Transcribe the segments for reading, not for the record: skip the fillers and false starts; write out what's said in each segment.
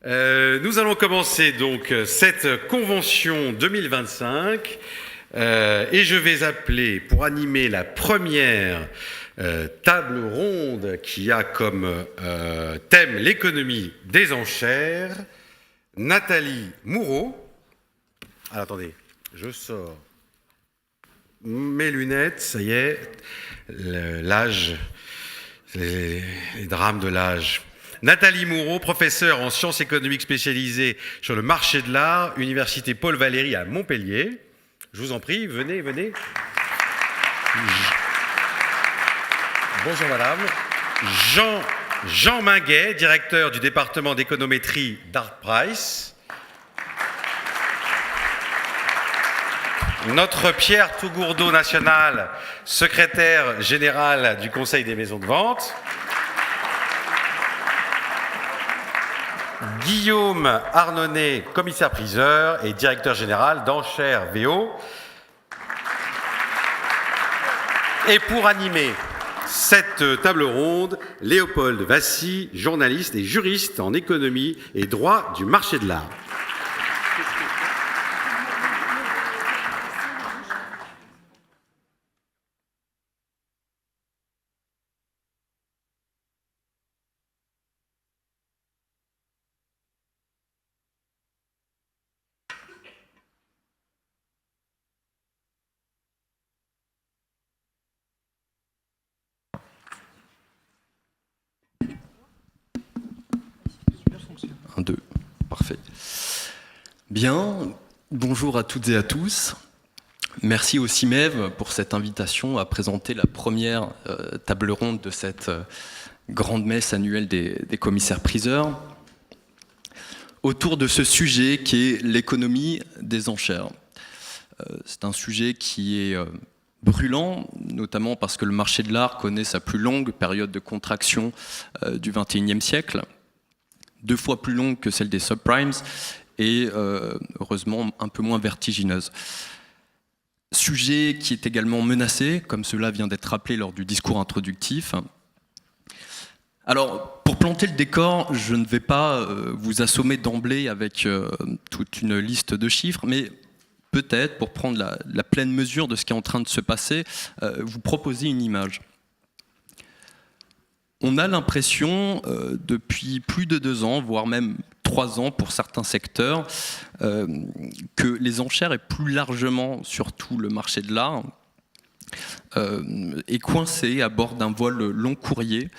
Nous allons commencer donc cette convention 2025 et je vais appeler pour animer la première table ronde qui a comme thème l'économie des enchères, Nathalie Moureau. Alors, attendez, je sors mes lunettes, ça y est, l'âge, les drames de l'âge. Nathalie Moureau, professeure en sciences économiques spécialisée sur le marché de l'art, Université Paul Valéry à Montpellier. Je vous en prie, venez. Bonjour madame. Jean Minguet, directeur du département d'économétrie d'Art Price. Notre Pierre Tougourdeau national, secrétaire général du Conseil des maisons de vente. Guillaume Arnonnet, commissaire-priseur et directeur général d'Enchères VO. Et pour animer cette table ronde, Léopold Vassy, journaliste et juriste en économie et droit du marché de l'art. Parfait. Bien, bonjour à toutes et à tous. Merci au CIMEV pour cette invitation à présenter la première table ronde de cette grande messe annuelle des commissaires-priseurs autour de ce sujet qui est l'économie des enchères. C'est un sujet qui est brûlant, notamment parce que le marché de l'art connaît sa plus longue période de contraction du XXIe siècle. 2 fois plus longue que celle des subprimes et heureusement un peu moins vertigineuse. Sujet qui est également menacé, comme cela vient d'être rappelé lors du discours introductif. Alors, pour planter le décor, je ne vais pas vous assommer d'emblée avec toute une liste de chiffres, mais peut-être, pour prendre la pleine mesure de ce qui est en train de se passer, vous proposer une image. On a l'impression, depuis plus de 2 ans, voire même 3 ans pour certains secteurs, que les enchères et plus largement, surtout le marché de l'art, est coincé à bord d'un vol long courrier,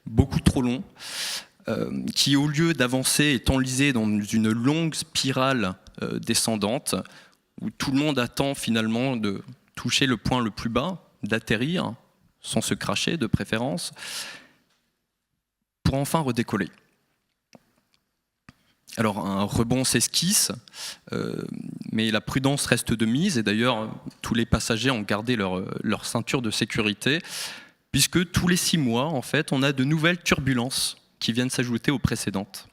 beaucoup trop long, qui au lieu d'avancer est enlisé dans une longue spirale descendante, où tout le monde attend finalement de toucher le point le plus bas, d'atterrir, sans se cracher de préférence, pour enfin redécoller. Alors un rebond s'esquisse, mais la prudence reste de mise, et d'ailleurs tous les passagers ont gardé leur ceinture de sécurité, puisque tous les 6 mois, en fait, on a de nouvelles turbulences qui viennent s'ajouter aux précédentes.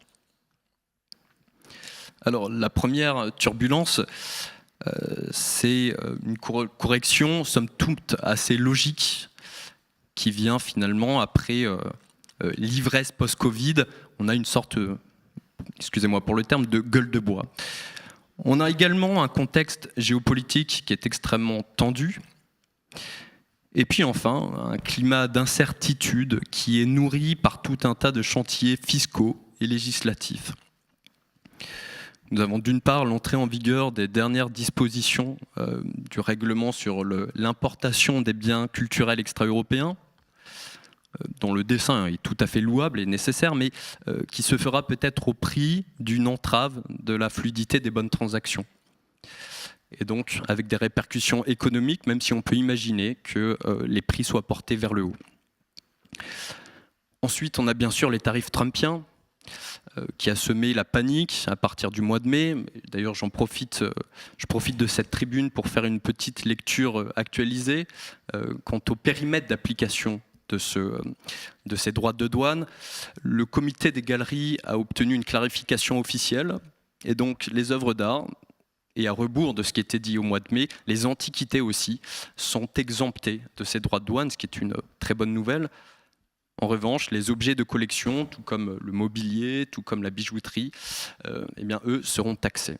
Alors la première turbulence, c'est une correction, somme toute, assez logique, qui vient finalement après l'ivresse post-Covid. On a une sorte, excusez-moi pour le terme, de gueule de bois. On a également un contexte géopolitique qui est extrêmement tendu. Et puis enfin, un climat d'incertitude qui est nourri par tout un tas de chantiers fiscaux et législatifs. Nous avons d'une part l'entrée en vigueur des dernières dispositions du règlement sur l'importation des biens culturels extra-européens, dont le dessein est tout à fait louable et nécessaire, mais qui se fera peut-être au prix d'une entrave de la fluidité des bonnes transactions. Et donc avec des répercussions économiques, même si on peut imaginer que les prix soient portés vers le haut. Ensuite, on a bien sûr les tarifs trumpiens, qui a semé la panique à partir du mois de mai. D'ailleurs, je profite de cette tribune pour faire une petite lecture actualisée quant au périmètre d'application de ces droits de douane. Le comité des galeries a obtenu une clarification officielle, et donc les œuvres d'art, et à rebours de ce qui était dit au mois de mai, les antiquités aussi sont exemptées de ces droits de douane, ce qui est une très bonne nouvelle. En revanche, les objets de collection, tout comme le mobilier, tout comme la bijouterie, eh bien, eux seront taxés.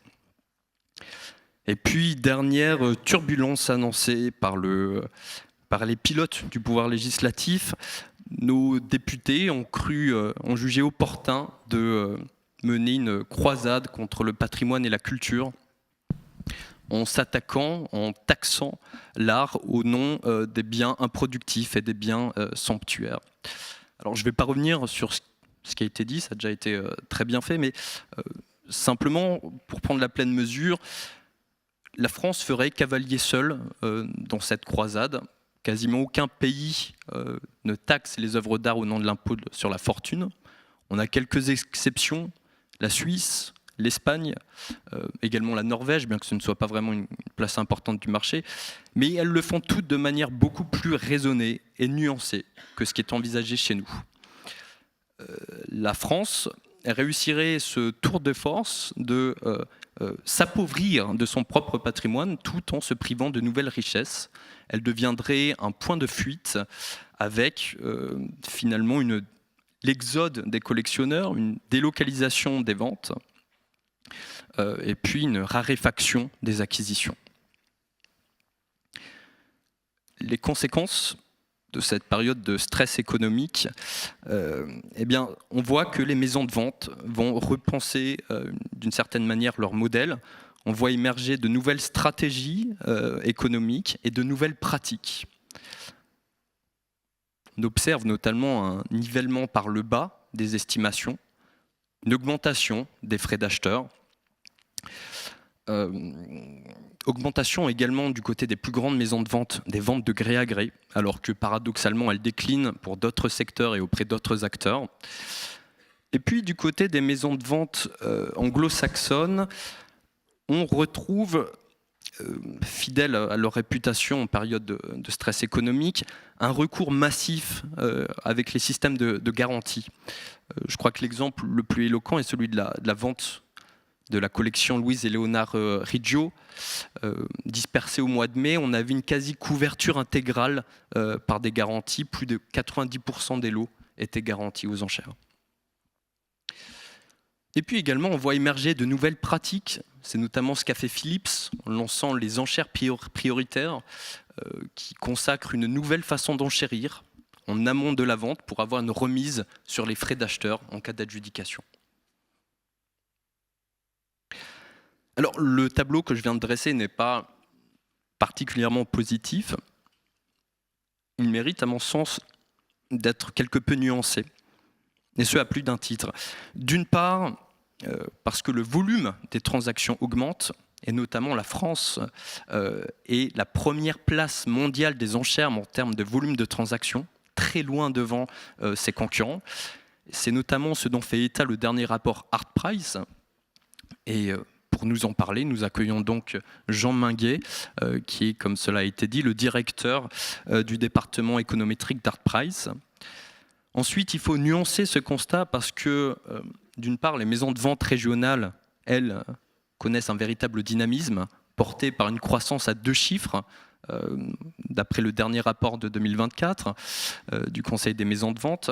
Et puis, dernière turbulence annoncée par les pilotes du pouvoir législatif, nos députés ont jugé opportun de mener une croisade contre le patrimoine et la culture, en taxant l'art au nom des biens improductifs et des biens somptuaires. Alors je ne vais pas revenir sur ce qui a été dit, ça a déjà été très bien fait, mais simplement, pour prendre la pleine mesure, la France ferait cavalier seul dans cette croisade. Quasiment aucun pays ne taxe les œuvres d'art au nom de l'impôt sur la fortune. On a quelques exceptions, la Suisse, l'Espagne, également la Norvège, bien que ce ne soit pas vraiment une place importante du marché, mais elles le font toutes de manière beaucoup plus raisonnée et nuancée que ce qui est envisagé chez nous. La France réussirait ce tour de force de s'appauvrir de son propre patrimoine tout en se privant de nouvelles richesses. Elle deviendrait un point de fuite avec finalement l'exode des collectionneurs, une délocalisation des ventes, et puis une raréfaction des acquisitions. Les conséquences de cette période de stress économique, eh bien, on voit que les maisons de vente vont repenser d'une certaine manière leur modèle. On voit émerger de nouvelles stratégies économiques et de nouvelles pratiques. On observe notamment un nivellement par le bas des estimations, une augmentation des frais d'acheteurs, augmentation également du côté des plus grandes maisons de vente, des ventes de gré à gré, alors que paradoxalement elles déclinent pour d'autres secteurs et auprès d'autres acteurs. Et puis du côté des maisons de vente anglo-saxonnes, on retrouve, fidèles à leur réputation en période de stress économique, un recours massif avec les systèmes de garantie. Je crois que l'exemple le plus éloquent est celui de la vente de la collection Louise et Léonard Riggio, dispersée au mois de mai. On avait une quasi-couverture intégrale par des garanties. Plus de 90% des lots étaient garantis aux enchères. Et puis également, on voit émerger de nouvelles pratiques. C'est notamment ce qu'a fait Philips en lançant les enchères prioritaires qui consacrent une nouvelle façon d'enchérir en amont de la vente pour avoir une remise sur les frais d'acheteur en cas d'adjudication. Alors, le tableau que je viens de dresser n'est pas particulièrement positif. Il mérite, à mon sens, d'être quelque peu nuancé, et ce à plus d'un titre. D'une part, parce que le volume des transactions augmente, et notamment la France est la première place mondiale des enchères en termes de volume de transactions, très loin devant ses concurrents. C'est notamment ce dont fait état le dernier rapport Artprice. Et pour nous en parler, nous accueillons donc Jean Minguet, qui est, comme cela a été dit, le directeur du département économétrique d'Artprice. Ensuite, il faut nuancer ce constat parce que, d'une part, les maisons de vente régionales, elles, connaissent un véritable dynamisme porté par une croissance à 2 chiffres, d'après le dernier rapport de 2024 du Conseil des maisons de vente.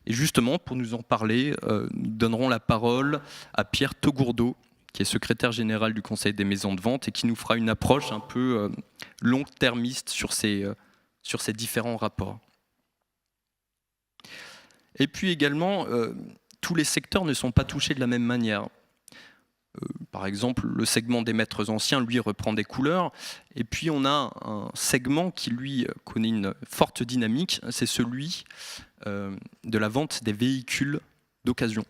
Et justement, pour nous en parler, nous donnerons la parole à Pierre Togourdeau, qui est secrétaire général du Conseil des maisons de vente et qui nous fera une approche un peu long-termiste sur ces différents rapports. Et puis également, tous les secteurs ne sont pas touchés de la même manière. Par exemple, le segment des maîtres anciens, lui, reprend des couleurs. Et puis on a un segment qui, lui, connaît une forte dynamique, c'est celui de la vente des véhicules d'occasion.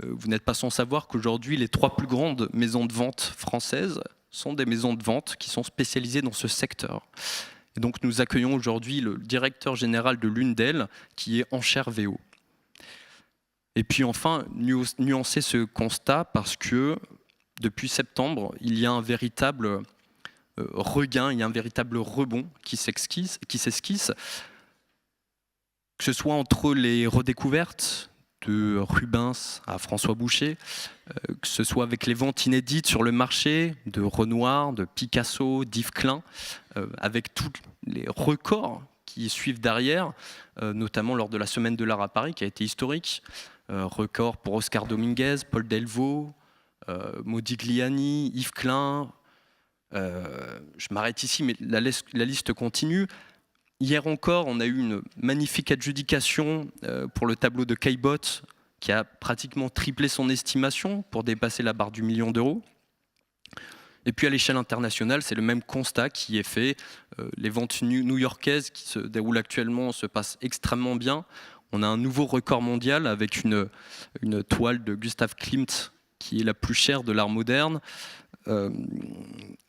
Vous n'êtes pas sans savoir qu'aujourd'hui, les 3 plus grandes maisons de vente françaises sont des maisons de vente qui sont spécialisées dans ce secteur. Et donc nous accueillons aujourd'hui le directeur général de l'une d'elles, qui est Enchères VO. Et puis enfin, nuancer ce constat parce que depuis septembre, il y a un véritable regain, il y a un véritable rebond qui s'esquisse, que ce soit entre les redécouvertes de Rubens à François Boucher, que ce soit avec les ventes inédites sur le marché de Renoir, de Picasso, d'Yves Klein, avec tous les records qui suivent derrière, notamment lors de la Semaine de l'Art à Paris, qui a été historique. Record pour Oscar Dominguez, Paul Delvaux, Modigliani, Yves Klein. Je m'arrête ici, mais la liste continue. Hier encore, on a eu une magnifique adjudication pour le tableau de Caillebotte, qui a pratiquement triplé son estimation pour dépasser la barre du million d'euros. Et puis à l'échelle internationale, c'est le même constat qui est fait. Les ventes new-yorkaises qui se déroulent actuellement se passent extrêmement bien. On a un nouveau record mondial avec une toile de Gustav Klimt qui est la plus chère de l'art moderne.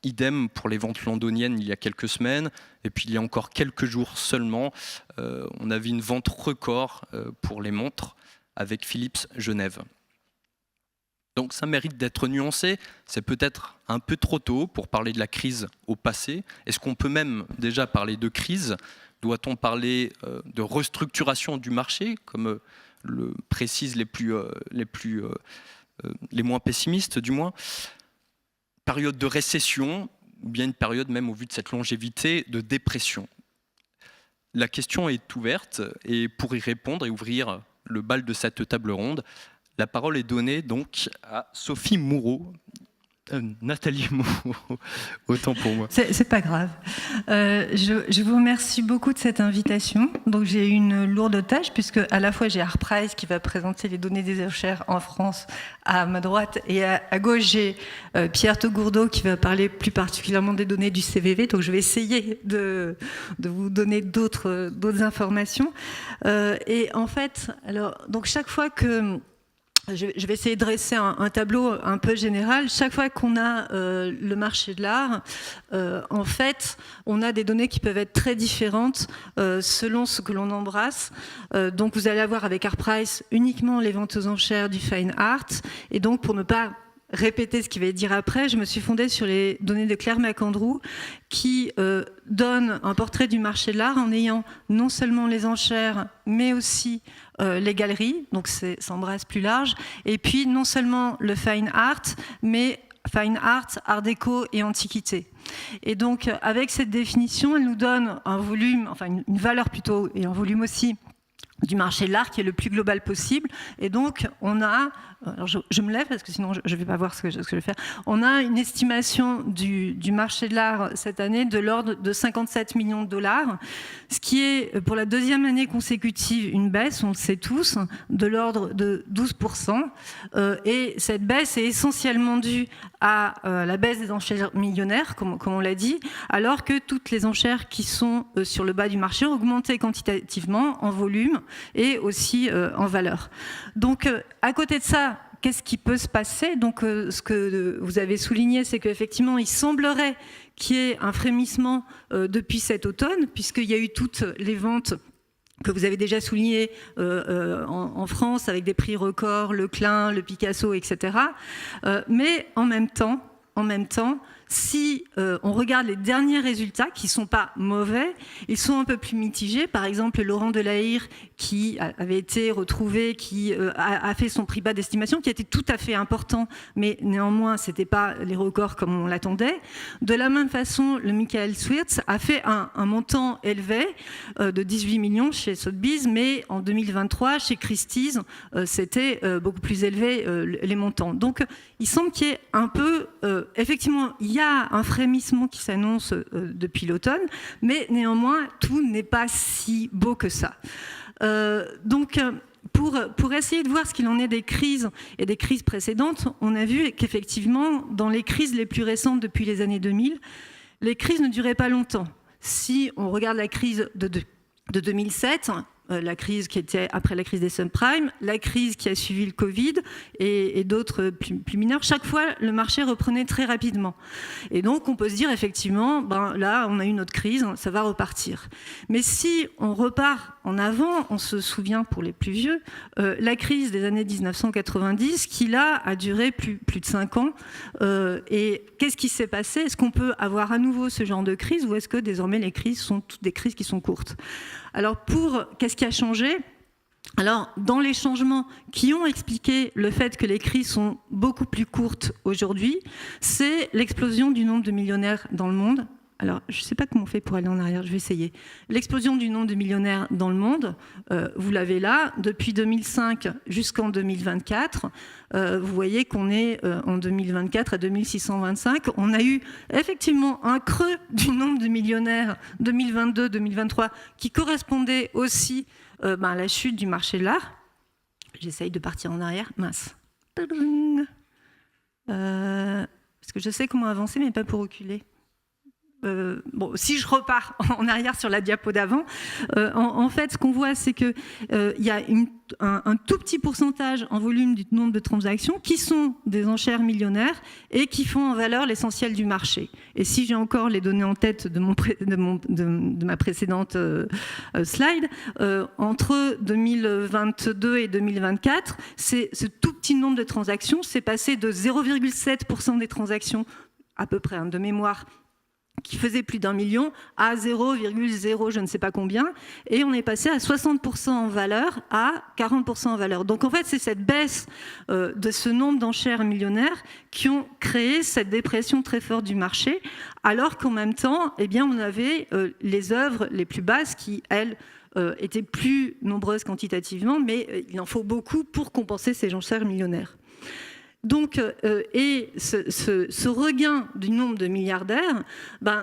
Idem pour les ventes londoniennes il y a quelques semaines. Et puis il y a encore quelques jours seulement, on avait une vente record pour les montres avec Philips Genève. Donc ça mérite d'être nuancé. C'est peut-être un peu trop tôt pour parler de la crise au passé. Est-ce qu'on peut même déjà parler de crise ? Doit-on parler de restructuration du marché, comme le précisent les moins pessimistes du moins ? Période de récession, ou bien une période même au vu de cette longévité de dépression. La question est ouverte et pour y répondre et ouvrir le bal de cette table ronde, la parole est donnée donc à Sophie Moureau. Nathalie Moureau, autant pour moi. C'est pas grave. Je vous remercie beaucoup de cette invitation. Donc j'ai eu une lourde tâche puisque à la fois j'ai ArtPrice qui va présenter les données des enchères en France à ma droite et à gauche j'ai Pierre Togourdeau qui va parler plus particulièrement des données du CVV. Donc je vais essayer de vous donner d'autres informations. Et en fait, alors donc chaque fois que je vais essayer de dresser un tableau un peu général. Chaque fois qu'on a le marché de l'art, en fait, on a des données qui peuvent être très différentes selon ce que l'on embrasse. Donc, vous allez avoir avec ArtPrice uniquement les ventes aux enchères du fine art. Et donc, pour ne pas répéter ce qu'il va dire après, je me suis fondée sur les données de Claire McAndrew qui donne un portrait du marché de l'art en ayant non seulement les enchères, mais aussi les galeries, donc ça embrasse plus large, et puis non seulement le fine art, mais fine art, art déco et antiquité. Et donc avec cette définition, elle nous donne un volume, enfin une valeur plutôt, et un volume aussi, du marché de l'art qui est le plus global possible. Et donc, on a, alors je me lève parce que sinon je ne vais pas voir ce que je vais faire, on a une estimation du marché de l'art cette année de l'ordre de 57 millions de dollars, ce qui est pour la deuxième année consécutive une baisse, on le sait tous, de l'ordre de 12%. Et cette baisse est essentiellement due à la baisse des enchères millionnaires, comme on l'a dit, alors que toutes les enchères qui sont sur le bas du marché ont augmenté quantitativement en volume et aussi en valeur. Donc, à côté de ça, qu'est-ce qui peut se passer ? Donc, ce que vous avez souligné, c'est qu'effectivement, il semblerait qu'il y ait un frémissement depuis cet automne, puisqu'il y a eu toutes les ventes que vous avez déjà soulignées en France, avec des prix records, le Klein, le Picasso, etc. Mais en même temps, si on regarde les derniers résultats, qui ne sont pas mauvais, ils sont un peu plus mitigés. Par exemple, Laurent Delahire, qui avait été retrouvé, qui a fait son prix bas d'estimation, qui était tout à fait important, mais néanmoins, ce n'était pas les records comme on l'attendait. De la même façon, le Michael Swirtz a fait un montant élevé de 18 millions chez Sotheby's, mais en 2023, chez Christie's, c'était beaucoup plus élevé, les montants. Donc, il semble qu'il y ait un peu, effectivement, il y a un frémissement qui s'annonce depuis l'automne, mais néanmoins, tout n'est pas si beau que ça. Donc, pour essayer de voir ce qu'il en est des crises et des crises précédentes, on a vu qu'effectivement, dans les crises les plus récentes depuis les années 2000, les crises ne duraient pas longtemps. Si on regarde la crise de 2007, la crise qui était après la crise des subprimes, la crise qui a suivi le Covid et d'autres plus mineures, chaque fois le marché reprenait très rapidement. Et donc on peut se dire effectivement, là on a eu notre crise, ça va repartir. Mais si on repart en avant, on se souvient pour les plus vieux, la crise des années 1990 qui là a duré plus de 5 ans. Et qu'est-ce qui s'est passé ? Est-ce qu'on peut avoir à nouveau ce genre de crise ou est-ce que désormais les crises sont toutes des crises qui sont courtes ? Alors qu'est-ce qui a changé ? Alors, dans les changements qui ont expliqué le fait que les crises sont beaucoup plus courtes aujourd'hui, c'est l'explosion du nombre de millionnaires dans le monde. alors je ne sais pas comment on fait pour aller en arrière, je vais essayer. L'explosion du nombre de millionnaires dans le monde, vous l'avez là, depuis 2005 jusqu'en 2024. Vous voyez qu'on est en 2024 à 2625. On a eu effectivement un creux du nombre de millionnaires 2022-2023 qui correspondait aussi à la chute du marché de l'art. J'essaye de partir en arrière. Mince. Parce que je sais comment avancer, mais pas pour reculer. Bon, si je repars en arrière sur la diapo d'avant, en fait, ce qu'on voit, c'est qu'il y a un tout petit pourcentage en volume du nombre de transactions qui sont des enchères millionnaires et qui font en valeur l'essentiel du marché. Et si j'ai encore les données en tête de ma précédente slide, entre 2022 et 2024, ce tout petit nombre de transactions s'est passé de 0,7% des transactions, à peu près, de mémoire, qui faisait plus d'1 million à 0,0 je ne sais pas combien, et on est passé à 60% en valeur à 40% en valeur. Donc en fait, c'est cette baisse de ce nombre d'enchères millionnaires qui ont créé cette dépression très forte du marché, alors qu'en même temps, eh bien, on avait les œuvres les plus basses qui, elles, étaient plus nombreuses quantitativement, mais il en faut beaucoup pour compenser ces enchères millionnaires. Donc, et ce regain du nombre de milliardaires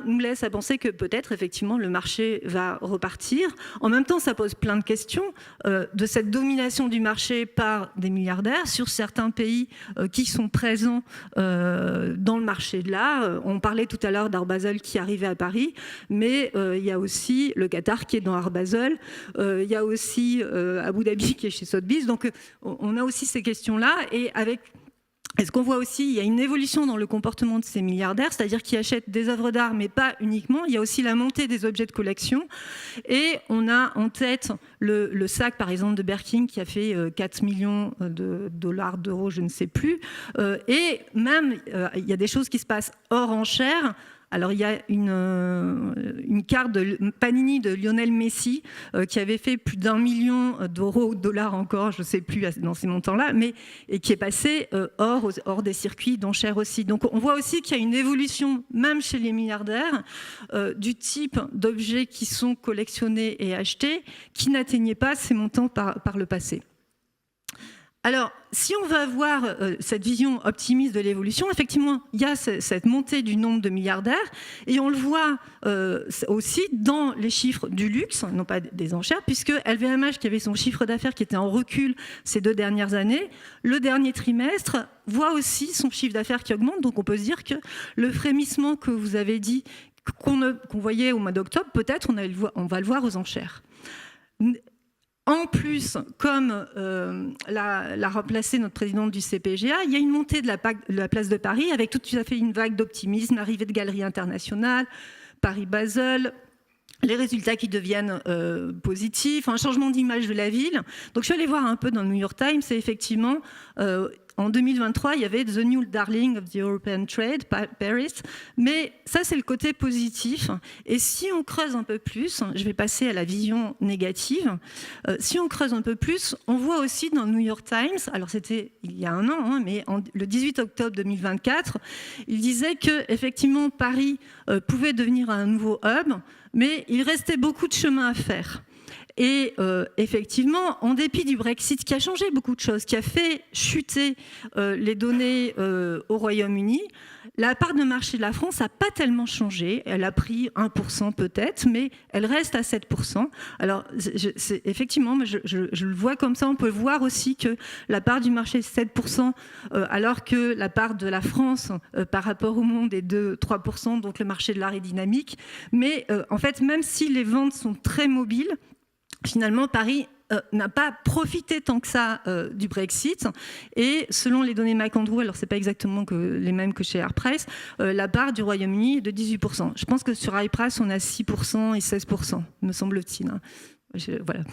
nous laisse à penser que peut-être effectivement le marché va repartir. En même temps, ça pose plein de questions de cette domination du marché par des milliardaires sur certains pays qui sont présents dans le marché de l'art. On parlait tout à l'heure d'Art Basel qui arrivait à Paris, mais il y a aussi le Qatar qui est dans Art Basel, il y a aussi Abu Dhabi qui est chez Sotheby's. Donc, on a aussi ces questions-là, et avec... Et ce qu'on voit aussi, il y a une évolution dans le comportement de ces milliardaires, c'est-à-dire qu'ils achètent des œuvres d'art, mais pas uniquement. Il y a aussi la montée des objets de collection. Et on a en tête le sac, par exemple, de Birkin, qui a fait 4 millions de dollars, d'euros, je ne sais plus. Et même, il y a des choses qui se passent hors enchères. Alors, il y a une carte de Panini de Lionel Messi qui avait fait plus d'1 million d'euros ou de dollars encore, je ne sais plus dans ces montants-là, mais et qui est passé hors des circuits d'enchères aussi. Donc, on voit aussi qu'il y a une évolution, même chez les milliardaires, du type d'objets qui sont collectionnés et achetés, qui n'atteignaient pas ces montants par le passé. Alors, si on veut avoir cette vision optimiste de l'évolution, effectivement, il y a cette montée du nombre de milliardaires, et on le voit aussi dans les chiffres du luxe, non pas des enchères, puisque LVMH, qui avait son chiffre d'affaires qui était en recul ces 2 dernières années, le dernier trimestre voit aussi son chiffre d'affaires qui augmente. Donc on peut se dire que le frémissement que vous avez dit, qu'on voyait au mois d'octobre, peut-être on va le voir aux enchères. En plus, comme l'a remplacé notre présidente du CPGA, il y a une montée de la place de Paris avec tout à fait une vague d'optimisme, arrivée de galeries internationales, Paris-Basel, les résultats qui deviennent positifs, un changement d'image de la ville. Donc je suis allée voir un peu dans le New York Times, et effectivement, en 2023, il y avait The New Darling of the European Trade, Paris, mais ça c'est le côté positif. Et si on creuse un peu plus, je vais passer à la vision négative, si on creuse un peu plus, on voit aussi dans le New York Times, alors c'était il y a un an, mais le 18 octobre 2024, il disait que effectivement Paris pouvait devenir un nouveau hub, mais il restait beaucoup de chemin à faire. Et effectivement, en dépit du Brexit qui a changé beaucoup de choses, qui a fait chuter les données au Royaume-Uni, la part de marché de la France n'a pas tellement changé. Elle a pris 1% peut-être, mais elle reste à 7%. Alors, effectivement, je le vois comme ça. On peut voir aussi que la part du marché est 7%, alors que la part de la France par rapport au monde est de 3%, donc le marché de l'art est dynamique. Mais en fait, même si les ventes sont très mobiles, finalement, Paris n'a pas profité tant que ça du Brexit. Et selon les données McAndrew, alors ce n'est pas exactement les mêmes que chez Artprice, la part du Royaume-Uni est de 18%. Je pense que sur iPrice, on a 6% et 16%, me semble-t-il. Voilà.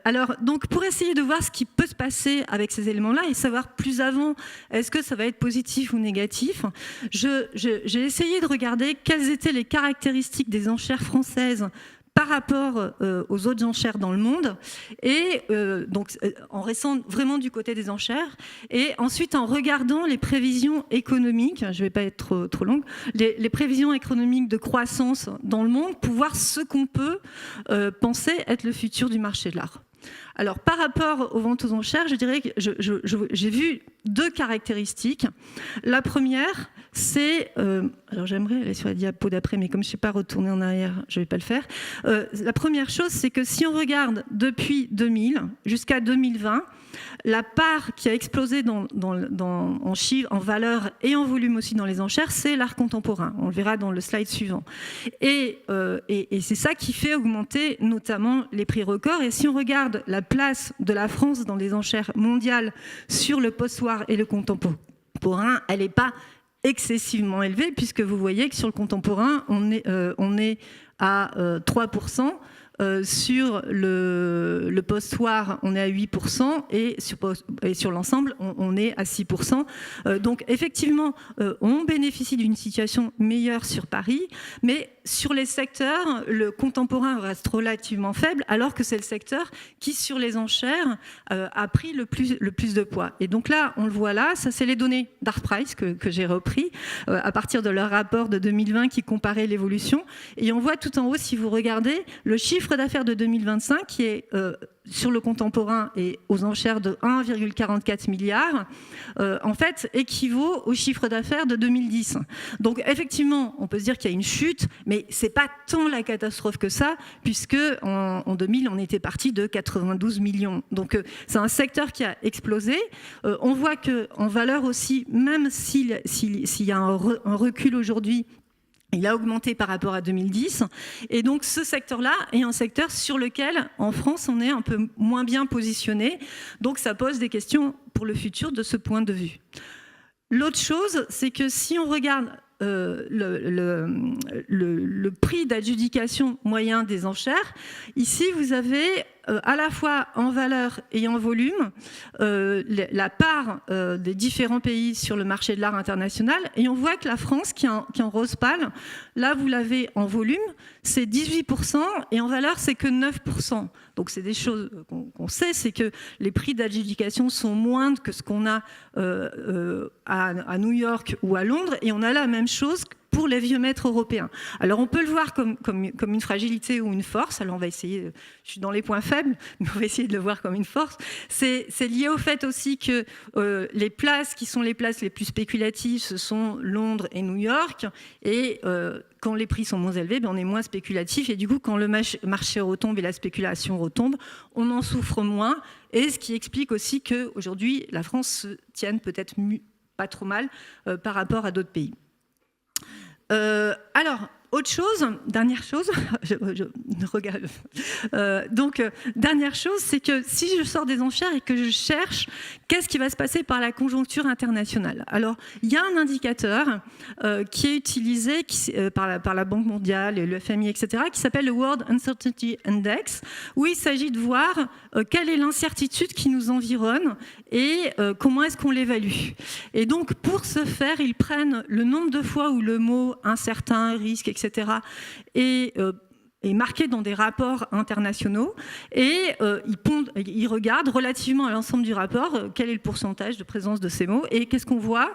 Alors, donc, pour essayer de voir ce qui peut se passer avec ces éléments-là et savoir plus avant, est-ce que ça va être positif ou négatif, j'ai essayé de regarder quelles étaient les caractéristiques des enchères françaises par rapport aux autres enchères dans le monde, et donc en restant vraiment du côté des enchères, et ensuite en regardant les prévisions économiques, je ne vais pas être trop longue, les prévisions économiques de croissance dans le monde pour voir ce qu'on peut penser être le futur du marché de l'art. Alors, par rapport aux ventes aux enchères, je dirais que j'ai vu 2 caractéristiques. La première, c'est... alors, j'aimerais aller sur la diapo d'après, mais comme je ne sais pas retourner en arrière, je ne vais pas le faire. La première chose, c'est que si on regarde depuis 2000 jusqu'à 2020, la part qui a explosé en chiffres, en valeur et en volume aussi dans les enchères, c'est l'art contemporain. On le verra dans le slide suivant. Et c'est ça qui fait augmenter notamment les prix records. Et si on regarde la place de la France dans les enchères mondiales sur le post-war et le contemporain, elle n'est pas excessivement élevée, puisque vous voyez que sur le contemporain, on est à 3%. Sur le post-war, on est à 8%, et sur l'ensemble, on est à 6%. Donc effectivement, on bénéficie d'une situation meilleure sur Paris, mais sur les secteurs, le contemporain reste relativement faible, alors que c'est le secteur qui, sur les enchères, a pris le plus de poids. Et donc là, on le voit là, ça c'est les données d'Artprice que j'ai repris, à partir de leur rapport de 2020 qui comparait l'évolution. Et on voit tout en haut, si vous regardez, le chiffre d'affaires de 2025 qui est sur le contemporain et aux enchères de 1,44 milliard, en fait, équivaut au chiffre d'affaires de 2010. Donc, effectivement, on peut se dire qu'il y a une chute, mais c'est pas tant la catastrophe que ça, puisque en 2000, on était parti de 92 millions. Donc, c'est un secteur qui a explosé. On voit qu'en valeur aussi, même s'il y a un recul aujourd'hui, il a augmenté par rapport à 2010. Et donc, ce secteur-là est un secteur sur lequel, en France, on est un peu moins bien positionné. Donc, ça pose des questions pour le futur de ce point de vue. L'autre chose, c'est que si on regarde le prix d'adjudication moyen des enchères, ici, vous avez à la fois en valeur et en volume la part des différents pays sur le marché de l'art international, et on voit que la France, qui est en rose pâle, là vous l'avez en volume, c'est 18%, et en valeur c'est que 9%. Donc c'est des choses qu'on sait, c'est que les prix d'adjudication sont moindres que ce qu'on a à New York ou à Londres, et on a la même chose pour les vieux maîtres européens. Alors on peut le voir comme une fragilité ou une force. Alors on va essayer, je suis dans les points faibles, mais on va essayer de le voir comme une force. C'est lié au fait aussi que les places qui sont les places les plus spéculatives, ce sont Londres et New York, et quand les prix sont moins élevés, on est moins spéculatif, et du coup quand le marché retombe et la spéculation retombe, on en souffre moins, et ce qui explique aussi qu'aujourd'hui la France se tienne peut-être pas trop mal par rapport à d'autres pays. Alors, autre chose, dernière chose, regarde. Donc, dernière chose, c'est que si je sors des enchères et que je cherche qu'est-ce qui va se passer par la conjoncture internationale. Alors, il y a un indicateur qui est utilisé par la Banque mondiale, et le FMI, etc., qui s'appelle le World Uncertainty Index, où il s'agit de voir quelle est l'incertitude qui nous environne et comment est-ce qu'on l'évalue. Et donc, pour ce faire, ils prennent le nombre de fois où le mot incertain, risque, etc., est marqué dans des rapports internationaux, et ils regardent relativement à l'ensemble du rapport quel est le pourcentage de présence de ces mots, et qu'est-ce qu'on voit.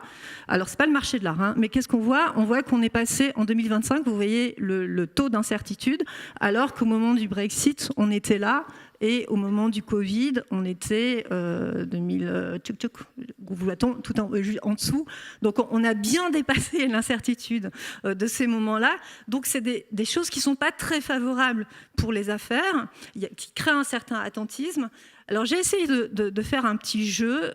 Alors c'est pas le marché de l'art, hein, mais qu'est-ce qu'on voit? On voit qu'on est passé en 2025, vous voyez le taux d'incertitude, alors qu'au moment du Brexit on était là, et au moment du Covid, on était tout en dessous. Donc on a bien dépassé l'incertitude de ces moments-là. Donc c'est des choses qui ne sont pas très favorables pour les affaires, qui créent un certain attentisme. Alors j'ai essayé de faire un petit jeu,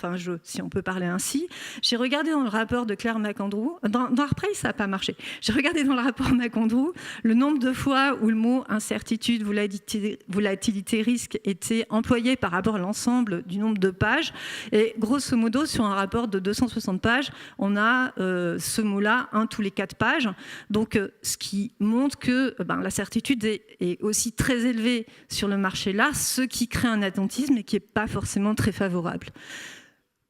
un jeu, si on peut parler ainsi. J'ai regardé dans le rapport de Claire McAndrew, dans Artprice ça n'a pas marché. J'ai regardé dans le rapport McAndrew le nombre de fois où le mot incertitude, volatilité, risque était employé par rapport à l'ensemble du nombre de pages. Et grosso modo, sur un rapport de 260 pages, on a ce mot-là, tous les 4 pages. Donc ce qui montre que la certitude est aussi très élevée sur le marché là, ce qui crée un attentisme et qui n'est pas forcément très favorable.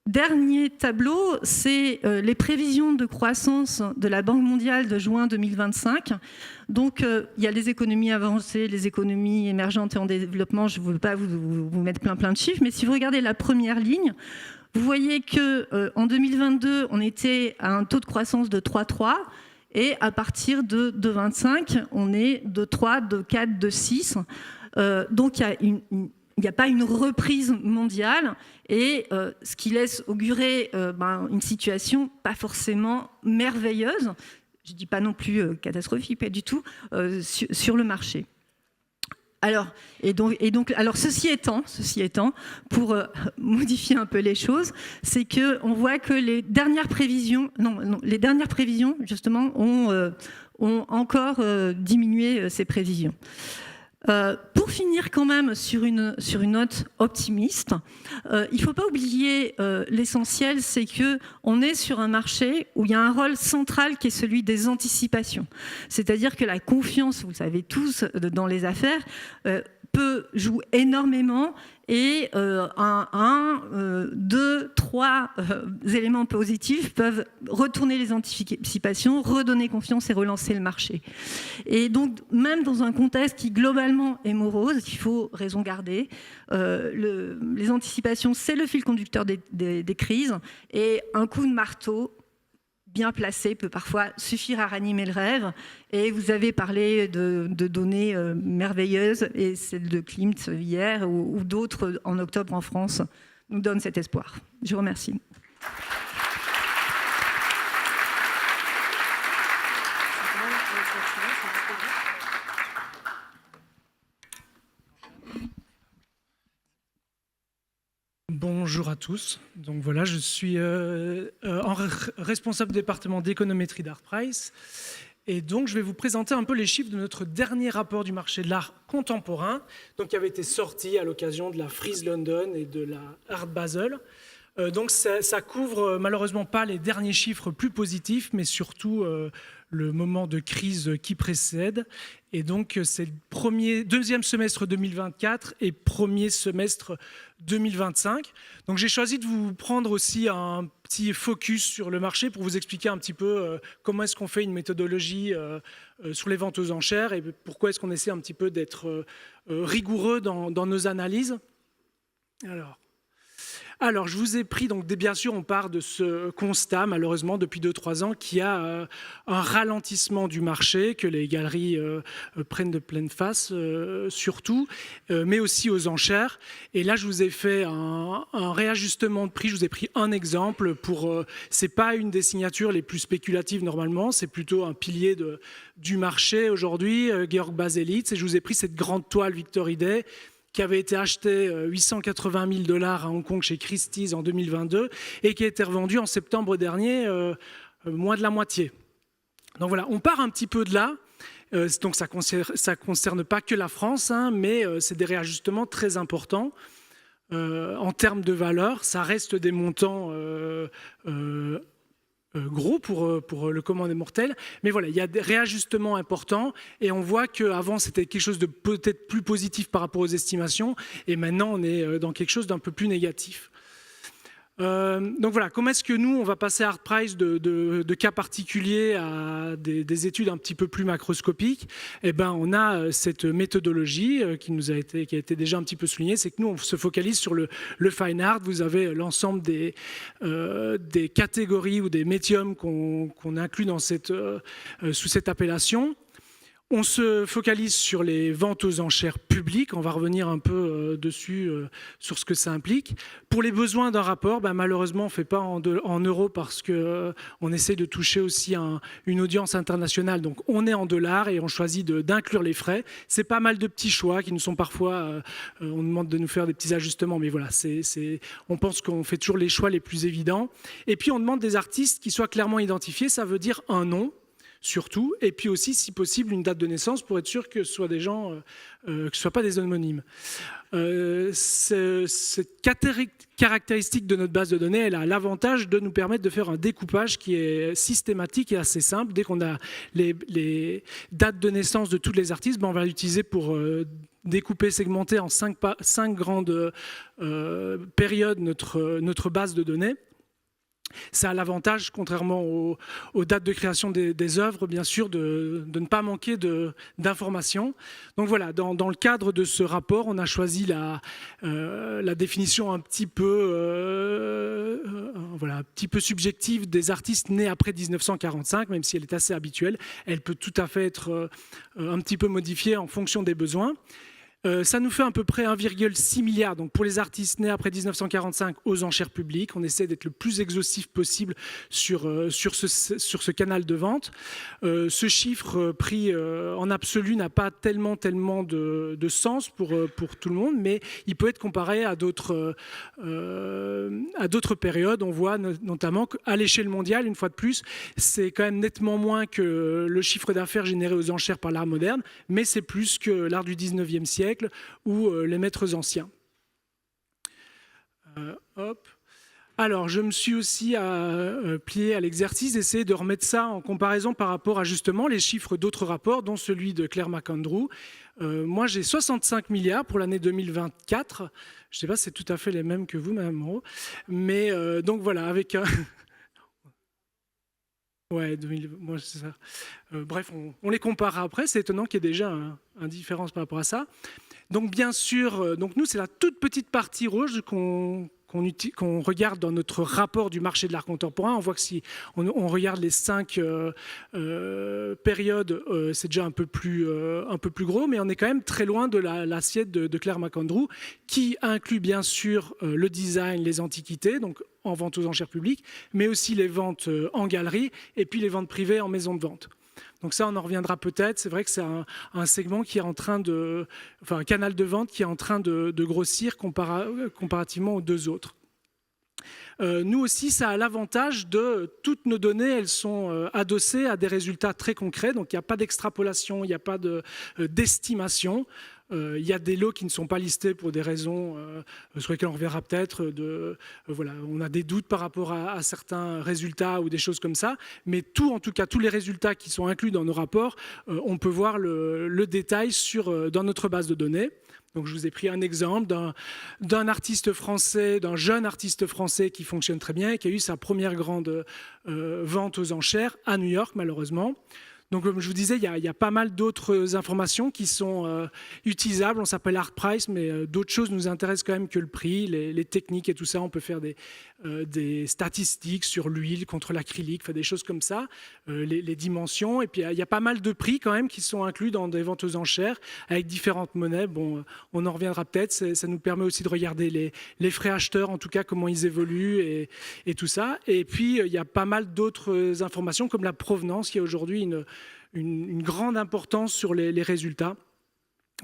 dernier tableau, c'est les prévisions de croissance de la Banque mondiale de juin 2025. Donc, il y a les économies avancées, les économies émergentes et en développement. Je ne veux pas vous mettre plein de chiffres, mais si vous regardez la première ligne, vous voyez qu'en 2022, on était à un taux de croissance de 3,3 et à partir de 2025, on est de 3, de 4, de 6. Donc, il n'y a pas une reprise mondiale et ce qui laisse augurer une situation pas forcément merveilleuse, je ne dis pas non plus catastrophique, pas du tout, sur le marché. Alors, ceci étant, pour modifier un peu les choses, c'est qu'on voit que les dernières prévisions justement ont encore diminué ces prévisions. Pour finir quand même sur une note optimiste, il ne faut pas oublier l'essentiel, c'est qu'on est sur un marché où il y a un rôle central qui est celui des anticipations. C'est-à-dire que la confiance, vous le savez tous, dans les affaires, joue énormément et 2, 3 éléments positifs peuvent retourner les anticipations, redonner confiance et relancer le marché. Et donc, même dans un contexte qui globalement est morose, il faut raison garder. Les anticipations, c'est le fil conducteur des crises et un coup de marteau bien placé peut parfois suffire à ranimer le rêve. Et vous avez parlé de données merveilleuses, et celle de Klimt hier ou d'autres en octobre en France nous donnent cet espoir. Je vous remercie. Bonjour à tous. Donc voilà, je suis responsable du département d'économétrie d'Artprice. Et donc, je vais vous présenter un peu les chiffres de notre dernier rapport du marché de l'art contemporain, donc, qui avait été sorti à l'occasion de la Frieze London et de la Art Basel. Donc, ça couvre malheureusement pas les derniers chiffres plus positifs, mais surtout le moment de crise qui précède. Et donc, c'est le deuxième semestre 2024 et premier semestre 2025. Donc, j'ai choisi de vous prendre aussi un petit focus sur le marché pour vous expliquer un petit peu comment est-ce qu'on fait une méthodologie sur les ventes aux enchères et pourquoi est-ce qu'on essaie un petit peu d'être rigoureux dans nos analyses. Alors, je vous ai pris, donc bien sûr, on part de ce constat, malheureusement, depuis 2-3 ans, qu'il y a un ralentissement du marché, que les galeries prennent de pleine face, surtout, mais aussi aux enchères. Et là, je vous ai fait un réajustement de prix. Je vous ai pris un exemple c'est pas une des signatures les plus spéculatives normalement, c'est plutôt un pilier du marché aujourd'hui, Georg Baselitz. Et je vous ai pris cette grande toile Victor Day, qui avait été acheté $880 000 à Hong Kong chez Christie's en 2022 et qui a été revendu en septembre dernier moins de la moitié. Donc voilà, on part un petit peu de là. Donc ça concerne pas que la France, hein, mais c'est des réajustements très importants. En termes de valeur, ça reste des montants gros pour le commun des mortels, mais voilà, il y a des réajustements importants et on voit qu'avant c'était quelque chose de peut-être plus positif par rapport aux estimations et maintenant on est dans quelque chose d'un peu plus négatif. Donc voilà, comment est-ce que nous on va passer à Artprice de cas particuliers à des études un petit peu plus macroscopiques? Eh ben on a cette méthodologie qui a été déjà un petit peu soulignée, c'est que nous on se focalise sur le fine art. Vous avez l'ensemble des catégories ou des médiums qu'on inclut dans sous cette appellation. On se focalise sur les ventes aux enchères publiques. On va revenir un peu dessus, sur ce que ça implique. Pour les besoins d'un rapport, malheureusement, on ne fait pas en euros parce qu'on essaie de toucher aussi une audience internationale. Donc, on est en dollars et on choisit d'inclure les frais. C'est pas mal de petits choix qui nous sont parfois... on demande de nous faire des petits ajustements, mais voilà, on pense qu'on fait toujours les choix les plus évidents. Et puis, on demande des artistes qui soient clairement identifiés. Ça veut dire un nom. surtout, et puis aussi, si possible, une date de naissance pour être sûr que ce soit des gens, que ce soit pas des homonymes. Cette caractéristique de notre base de données, elle a l'avantage de nous permettre de faire un découpage qui est systématique et assez simple. Dès qu'on a les dates de naissance de tous les artistes, on va l'utiliser pour découper, segmenter en 5 grandes périodes notre base de données. Ça a l'avantage, contrairement aux dates de création des œuvres, bien sûr, de ne pas manquer d'informations. Donc voilà, dans le cadre de ce rapport, on a choisi la définition un petit peu subjective des artistes nés après 1945, même si elle est assez habituelle. Elle peut tout à fait être un petit peu modifiée en fonction des besoins. Ça nous fait à peu près 1,6 milliard. Donc pour les artistes nés après 1945 aux enchères publiques, on essaie d'être le plus exhaustif possible sur ce canal de vente. Ce chiffre pris en absolu n'a pas tellement de sens pour tout le monde, mais il peut être comparé à d'autres périodes. On voit notamment qu'à l'échelle mondiale, une fois de plus, c'est quand même nettement moins que le chiffre d'affaires généré aux enchères par l'art moderne, mais c'est plus que l'art du 19e siècle ou les maîtres anciens. Alors, je me suis aussi plié à l'exercice d'essayer de remettre ça en comparaison par rapport à justement les chiffres d'autres rapports, dont celui de Claire McAndrew. Moi, j'ai 65 milliards pour l'année 2024. Je ne sais pas si c'est tout à fait les mêmes que vous, Madame Moreau. Mais donc voilà, avec un... Ouais, moi, c'est ça. Bref, on les comparera après. C'est étonnant qu'il y ait déjà une différence par rapport à ça. Donc bien sûr, donc nous, c'est la toute petite partie rouge qu'on regarde dans notre rapport du marché de l'art contemporain. On voit que si on regarde les 5 périodes, c'est déjà un peu plus gros, mais on est quand même très loin de l'assiette de Claire McAndrew, qui inclut bien sûr le design, les antiquités, donc en vente aux enchères publiques, mais aussi les ventes en galerie et puis les ventes privées en maison de vente. Donc ça, on en reviendra peut-être. C'est vrai que c'est un segment qui est en train un canal de vente qui est en train de grossir comparativement aux deux autres. Nous aussi, ça a l'avantage de toutes nos données, elles sont adossées à des résultats très concrets. Donc il n'y a pas d'extrapolation, il n'y a pas d'estimation. Il y a des lots qui ne sont pas listés pour des raisons sur lesquelles on reverra peut-être. Voilà, on a des doutes par rapport à certains résultats ou des choses comme ça. Mais en tout cas, tous les résultats qui sont inclus dans nos rapports, on peut voir le détail dans notre base de données. Donc je vous ai pris un exemple d'un artiste français, d'un jeune artiste français qui fonctionne très bien et qui a eu sa première grande vente aux enchères à New York, malheureusement. Donc, comme je vous disais, il y a pas mal d'autres informations qui sont utilisables. On s'appelle Art Price, mais d'autres choses nous intéressent quand même que le prix, les techniques et tout ça. On peut faire des statistiques sur l'huile contre l'acrylique, des choses comme ça, les dimensions. Et puis, il y a pas mal de prix quand même qui sont inclus dans des ventes aux enchères avec différentes monnaies. Bon, on en reviendra peut-être. Ça nous permet aussi de regarder les frais acheteurs, en tout cas, comment ils évoluent et tout ça. Et puis, il y a pas mal d'autres informations comme la provenance qui est aujourd'hui une grande importance sur les résultats.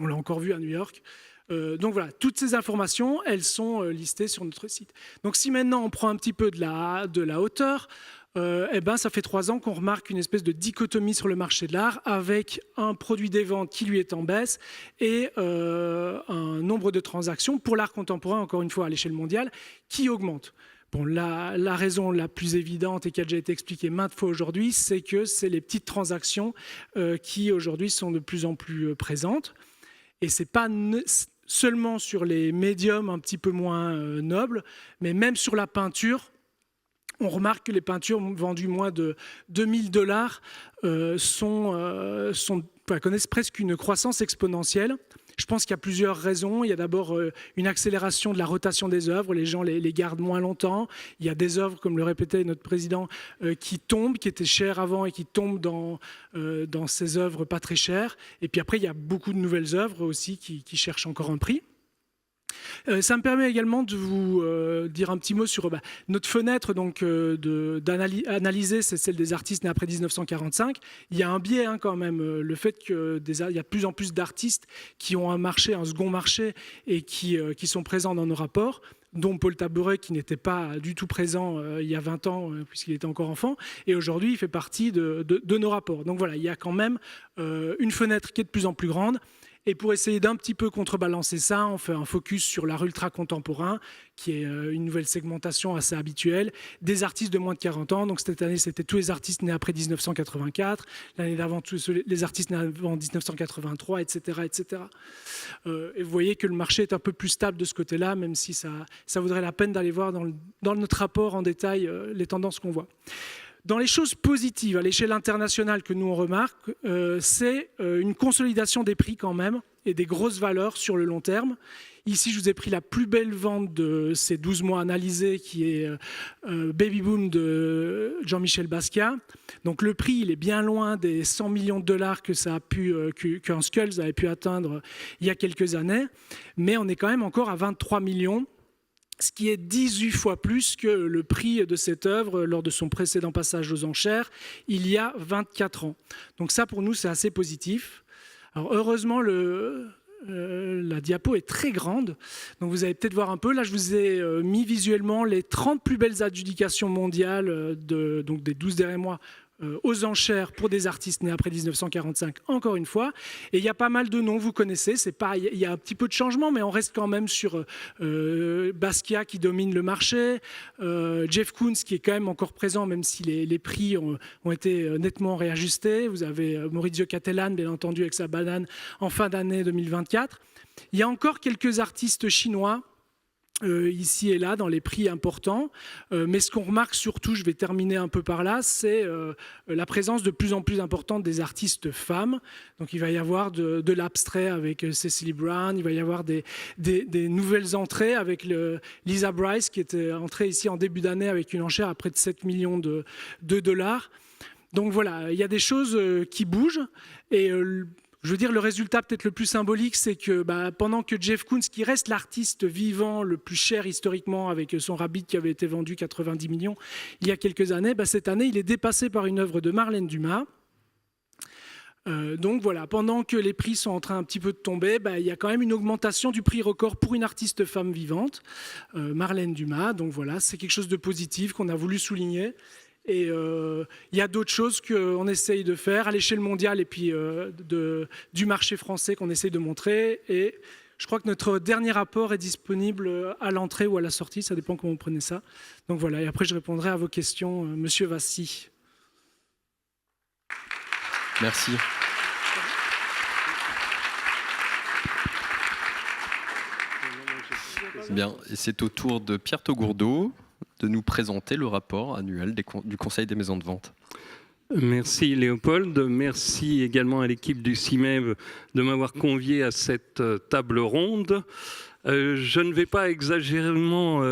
On l'a encore vu à New York. Donc voilà, toutes ces informations, elles sont listées sur notre site. Donc si maintenant on prend un petit peu de la hauteur, ça fait 3 ans qu'on remarque une espèce de dichotomie sur le marché de l'art avec un produit des ventes qui lui est en baisse et un nombre de transactions pour l'art contemporain, encore une fois à l'échelle mondiale, qui augmente. Bon, la raison la plus évidente et qui a déjà été expliquée maintes fois aujourd'hui, c'est que c'est les petites transactions qui aujourd'hui sont de plus en plus présentes. Et ce n'est pas seulement sur les médiums un petit peu moins nobles, mais même sur la peinture. On remarque que les peintures vendues moins de $2000 connaissent presque une croissance exponentielle. Je pense qu'il y a plusieurs raisons. Il y a d'abord une accélération de la rotation des œuvres. Les gens les gardent moins longtemps. Il y a des œuvres, comme le répétait notre président, qui tombent, qui étaient chères avant et qui tombent dans ces œuvres pas très chères. Et puis après, il y a beaucoup de nouvelles œuvres aussi qui cherchent encore un prix. Ça me permet également de vous dire un petit mot sur notre fenêtre d'analyser, c'est celle des artistes nés après 1945. Il y a un biais quand même, le fait qu'il y a de plus en plus d'artistes qui ont un second marché et qui sont présents dans nos rapports, dont Paul Tabouret, qui n'était pas du tout présent il y a 20 ans, puisqu'il était encore enfant, et aujourd'hui il fait partie de nos rapports. Donc voilà, il y a quand même une fenêtre qui est de plus en plus grande. Et pour essayer d'un petit peu contrebalancer ça, on fait un focus sur l'art ultra-contemporain, qui est une nouvelle segmentation assez habituelle, des artistes de moins de 40 ans. Donc cette année, c'était tous les artistes nés après 1984, l'année d'avant, tous les artistes nés avant 1983, etc. etc. Et vous voyez que le marché est un peu plus stable de ce côté-là, même si ça vaudrait la peine d'aller voir dans notre rapport en détail les tendances qu'on voit. Dans les choses positives à l'échelle internationale que nous on remarque, c'est une consolidation des prix quand même et des grosses valeurs sur le long terme. Ici, je vous ai pris la plus belle vente de ces 12 mois analysés, qui est Baby Boom de Jean-Michel Basquiat. Donc le prix, il est bien loin des 100 millions de dollars qu'un Skulls avait pu atteindre il y a quelques années, mais on est quand même encore à 23 millions. Ce qui est 18 fois plus que le prix de cette œuvre lors de son précédent passage aux enchères, il y a 24 ans. Donc ça, pour nous, c'est assez positif. Alors heureusement, la diapo est très grande, donc vous allez peut-être voir un peu. Là, je vous ai mis visuellement les 30 plus belles adjudications mondiales donc des 12 derniers mois aux enchères pour des artistes nés après 1945, encore une fois. Et il y a pas mal de noms, vous connaissez, il y a un petit peu de changement, mais on reste quand même sur Basquiat qui domine le marché, Jeff Koons qui est quand même encore présent, même si les prix ont été nettement réajustés. Vous avez Maurizio Cattelan, bien entendu, avec sa banane en fin d'année 2024. Il y a encore quelques artistes chinois, ici et là, dans les prix importants. Mais ce qu'on remarque surtout, je vais terminer un peu par là, c'est la présence de plus en plus importante des artistes femmes. Donc il va y avoir de l'abstrait avec Cecily Brown, il va y avoir des nouvelles entrées avec Lisa Bryce, qui était entrée ici en début d'année avec une enchère à près de 7 millions de dollars. Donc voilà, il y a des choses qui bougent. Et je veux dire, le résultat peut-être le plus symbolique, c'est que pendant que Jeff Koons, qui reste l'artiste vivant le plus cher historiquement, avec son Rabbit qui avait été vendu 90 millions il y a quelques années, cette année, il est dépassé par une œuvre de Marlène Dumas. Donc voilà, pendant que les prix sont en train un petit peu de tomber, il y a quand même une augmentation du prix record pour une artiste femme vivante, Marlène Dumas. Donc voilà, c'est quelque chose de positif qu'on a voulu souligner. Et il y a d'autres choses qu'on essaye de faire à l'échelle mondiale et puis du marché français qu'on essaye de montrer. Et je crois que notre dernier rapport est disponible à l'entrée ou à la sortie, ça dépend comment vous prenez ça. Donc voilà, et après je répondrai à vos questions, Monsieur Vassy. Merci. Bien, et c'est au tour de Pierre Togourdeau de nous présenter le rapport annuel du Conseil des maisons de vente. Merci Léopold, merci également à l'équipe du CIMEV de m'avoir convié à cette table ronde. Je ne vais pas exagérément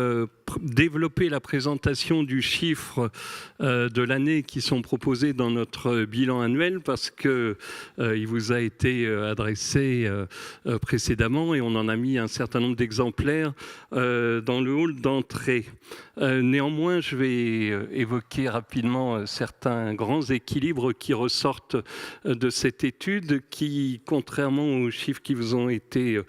développer la présentation du chiffre de l'année qui sont proposés dans notre bilan annuel parce que il vous a été adressé précédemment et on en a mis un certain nombre d'exemplaires dans le hall d'entrée. Néanmoins, je vais évoquer rapidement certains grands équilibres qui ressortent de cette étude qui, contrairement aux chiffres qui vous ont été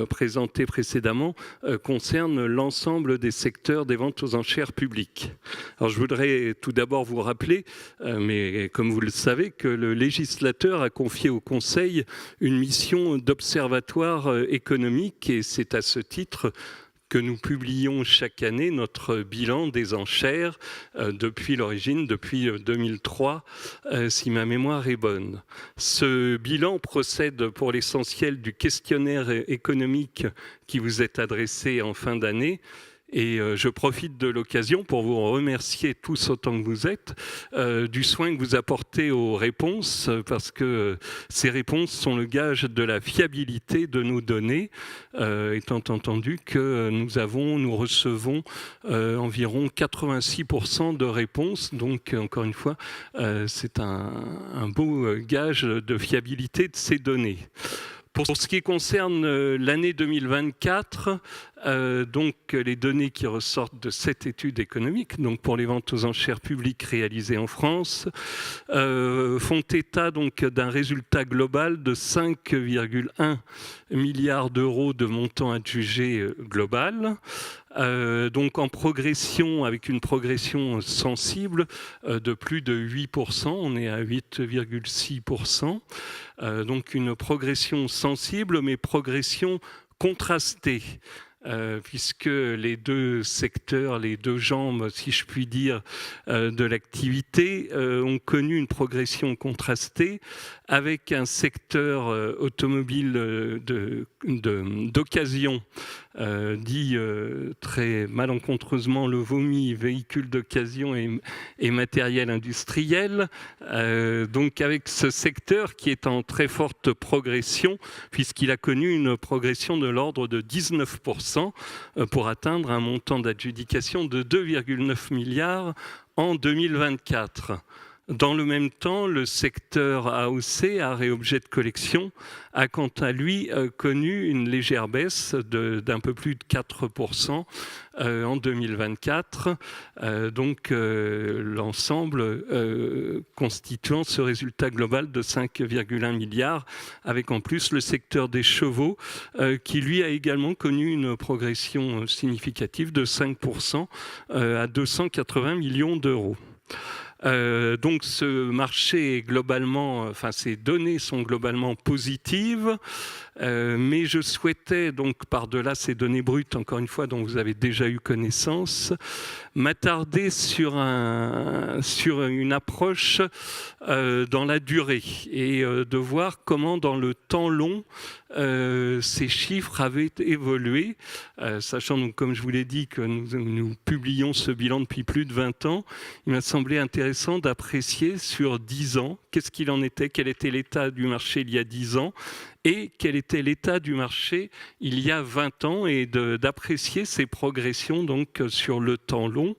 présentés précédemment, concernent l'ensemble des secteurs des ventes aux enchères publiques. Alors, je voudrais tout d'abord vous rappeler, mais comme vous le savez, que le législateur a confié au Conseil une mission d'observatoire économique et c'est à ce titre que nous publions chaque année notre bilan des enchères depuis l'origine, depuis 2003, si ma mémoire est bonne. Ce bilan procède pour l'essentiel du questionnaire économique qui vous est adressé en fin d'année. Et je profite de l'occasion pour vous remercier tous autant que vous êtes du soin que vous apportez aux réponses parce que ces réponses sont le gage de la fiabilité de nos données étant entendu que nous recevons environ 86% de réponses donc encore une fois c'est un beau gage de fiabilité de ces données. Pour ce qui concerne l'année 2024, donc les données qui ressortent de cette étude économique, donc pour les ventes aux enchères publiques réalisées en France, font état donc d'un résultat global de 5,1 milliards d'euros de montant adjugé global. Donc en progression, avec une progression sensible de plus de 8%, on est à 8,6%. Donc une progression sensible, mais progression contrastée. Puisque les deux secteurs, les deux jambes, si je puis dire, de l'activité ont connu une progression contrastée, avec un secteur automobile d'occasion, dit très malencontreusement le vomi, véhicule d'occasion et matériel industriel. Donc avec ce secteur qui est en très forte progression, puisqu'il a connu une progression de l'ordre de 19% pour atteindre un montant d'adjudication de 2,9 milliards en 2024. Dans le même temps, le secteur AOC, art et objets de collection, a quant à lui connu une légère baisse d'un peu plus de 4% en 2024. Donc l'ensemble constituant ce résultat global de 5,1 milliards, avec en plus le secteur des chevaux qui lui a également connu une progression significative de 5% à 280 millions d'euros. Donc ce marché est globalement, enfin ces données sont globalement positives, mais je souhaitais donc par-delà ces données brutes, encore une fois dont vous avez déjà eu connaissance, m'attarder sur une approche dans la durée et de voir comment dans le temps long ces chiffres avaient évolué, sachant donc, comme je vous l'ai dit, que nous publions ce bilan depuis plus de 20 ans. Il m'a semblé intéressant d'apprécier sur 10 ans qu'est-ce qu'il en était, quel était l'état du marché il y a 10 ans et quel était l'état du marché il y a 20 ans et d'apprécier ces progressions donc sur le temps long.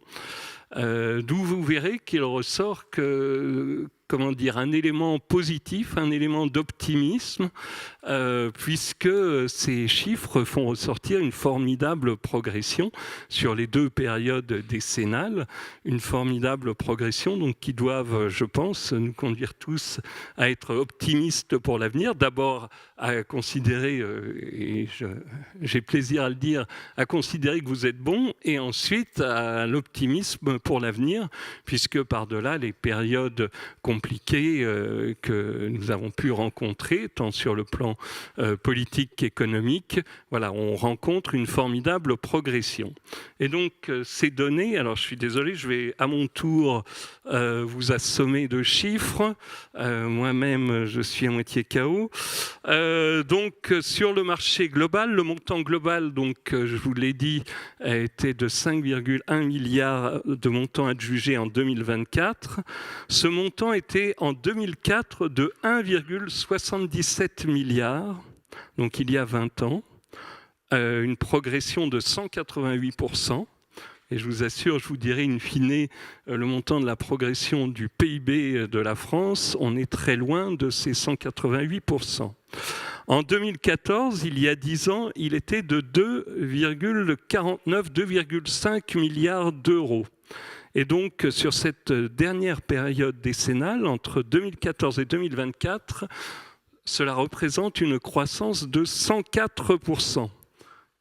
D'où vous verrez qu'il ressort que, comment dire, un élément positif, un élément d'optimisme, puisque ces chiffres font ressortir une formidable progression sur les deux périodes décennales, une formidable progression donc, qui doivent, je pense, nous conduire tous à être optimistes pour l'avenir. D'abord, à considérer, et j'ai plaisir à le dire, à considérer que vous êtes bon, et ensuite à l'optimisme pour l'avenir, puisque par-delà les périodes compliquées que nous avons pu rencontrer, tant sur le plan politique qu'économique, voilà, on rencontre une formidable progression. Et donc ces données, alors je suis désolé, je vais à mon tour vous assommer de chiffres. Moi-même, je suis à moitié KO. Donc sur le marché global, le montant global, donc je vous l'ai dit, était de 5,1 milliards de montant adjugé en 2024. Ce montant était en 2004 de 1,77 milliard, donc il y a 20 ans, une progression de 188%. Et je vous assure, je vous dirai in fine, le montant de la progression du PIB de la France, on est très loin de ces 188%. En 2014, il y a 10 ans, il était de 2,5 milliards d'euros. Et donc, sur cette dernière période décennale, entre 2014 et 2024, cela représente une croissance de 104%.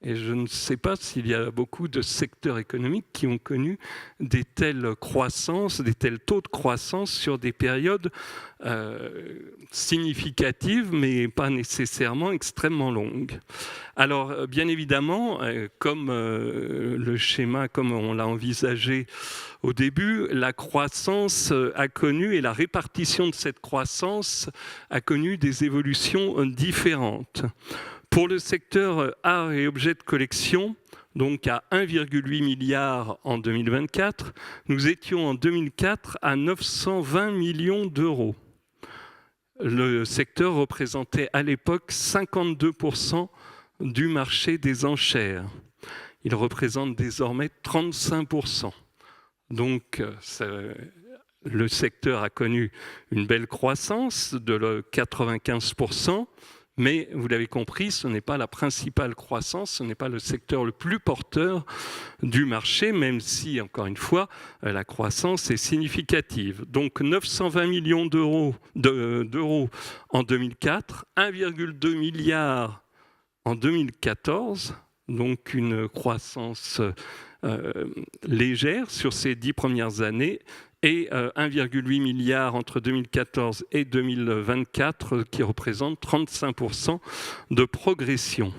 Et je ne sais pas s'il y a beaucoup de secteurs économiques qui ont connu des telles croissances, des tels taux de croissance sur des périodes significatives, mais pas nécessairement extrêmement longues. Alors, bien évidemment, comme le schéma, comme on l'a envisagé au début, la croissance a connu, et la répartition de cette croissance a connu des évolutions différentes. Pour le secteur art et objets de collection, donc à 1,8 milliard en 2024, nous étions en 2004 à 920 millions d'euros. Le secteur représentait à l'époque 52% du marché des enchères. Il représente désormais 35%. Donc, le secteur a connu une belle croissance de 95%. Mais vous l'avez compris, ce n'est pas la principale croissance, ce n'est pas le secteur le plus porteur du marché, même si, encore une fois, la croissance est significative. Donc 920 millions d'euros en 2004, 1,2 milliard en 2014, donc une croissance légère sur ces 10 premières années, et 1,8 milliard entre 2014 et 2024, qui représente 35% de progression.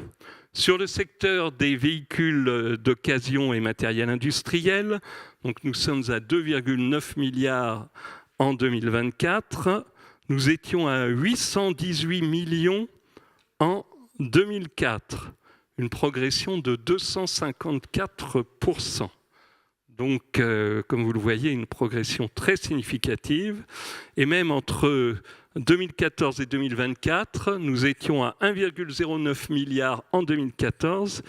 Sur le secteur des véhicules d'occasion et matériel industriel, donc nous sommes à 2,9 milliards en 2024. Nous étions à 818 millions en 2004, une progression de 254%. Donc, comme vous le voyez, une progression très significative. Et même entre 2014 et 2024, nous étions à 1,09 milliard en 2014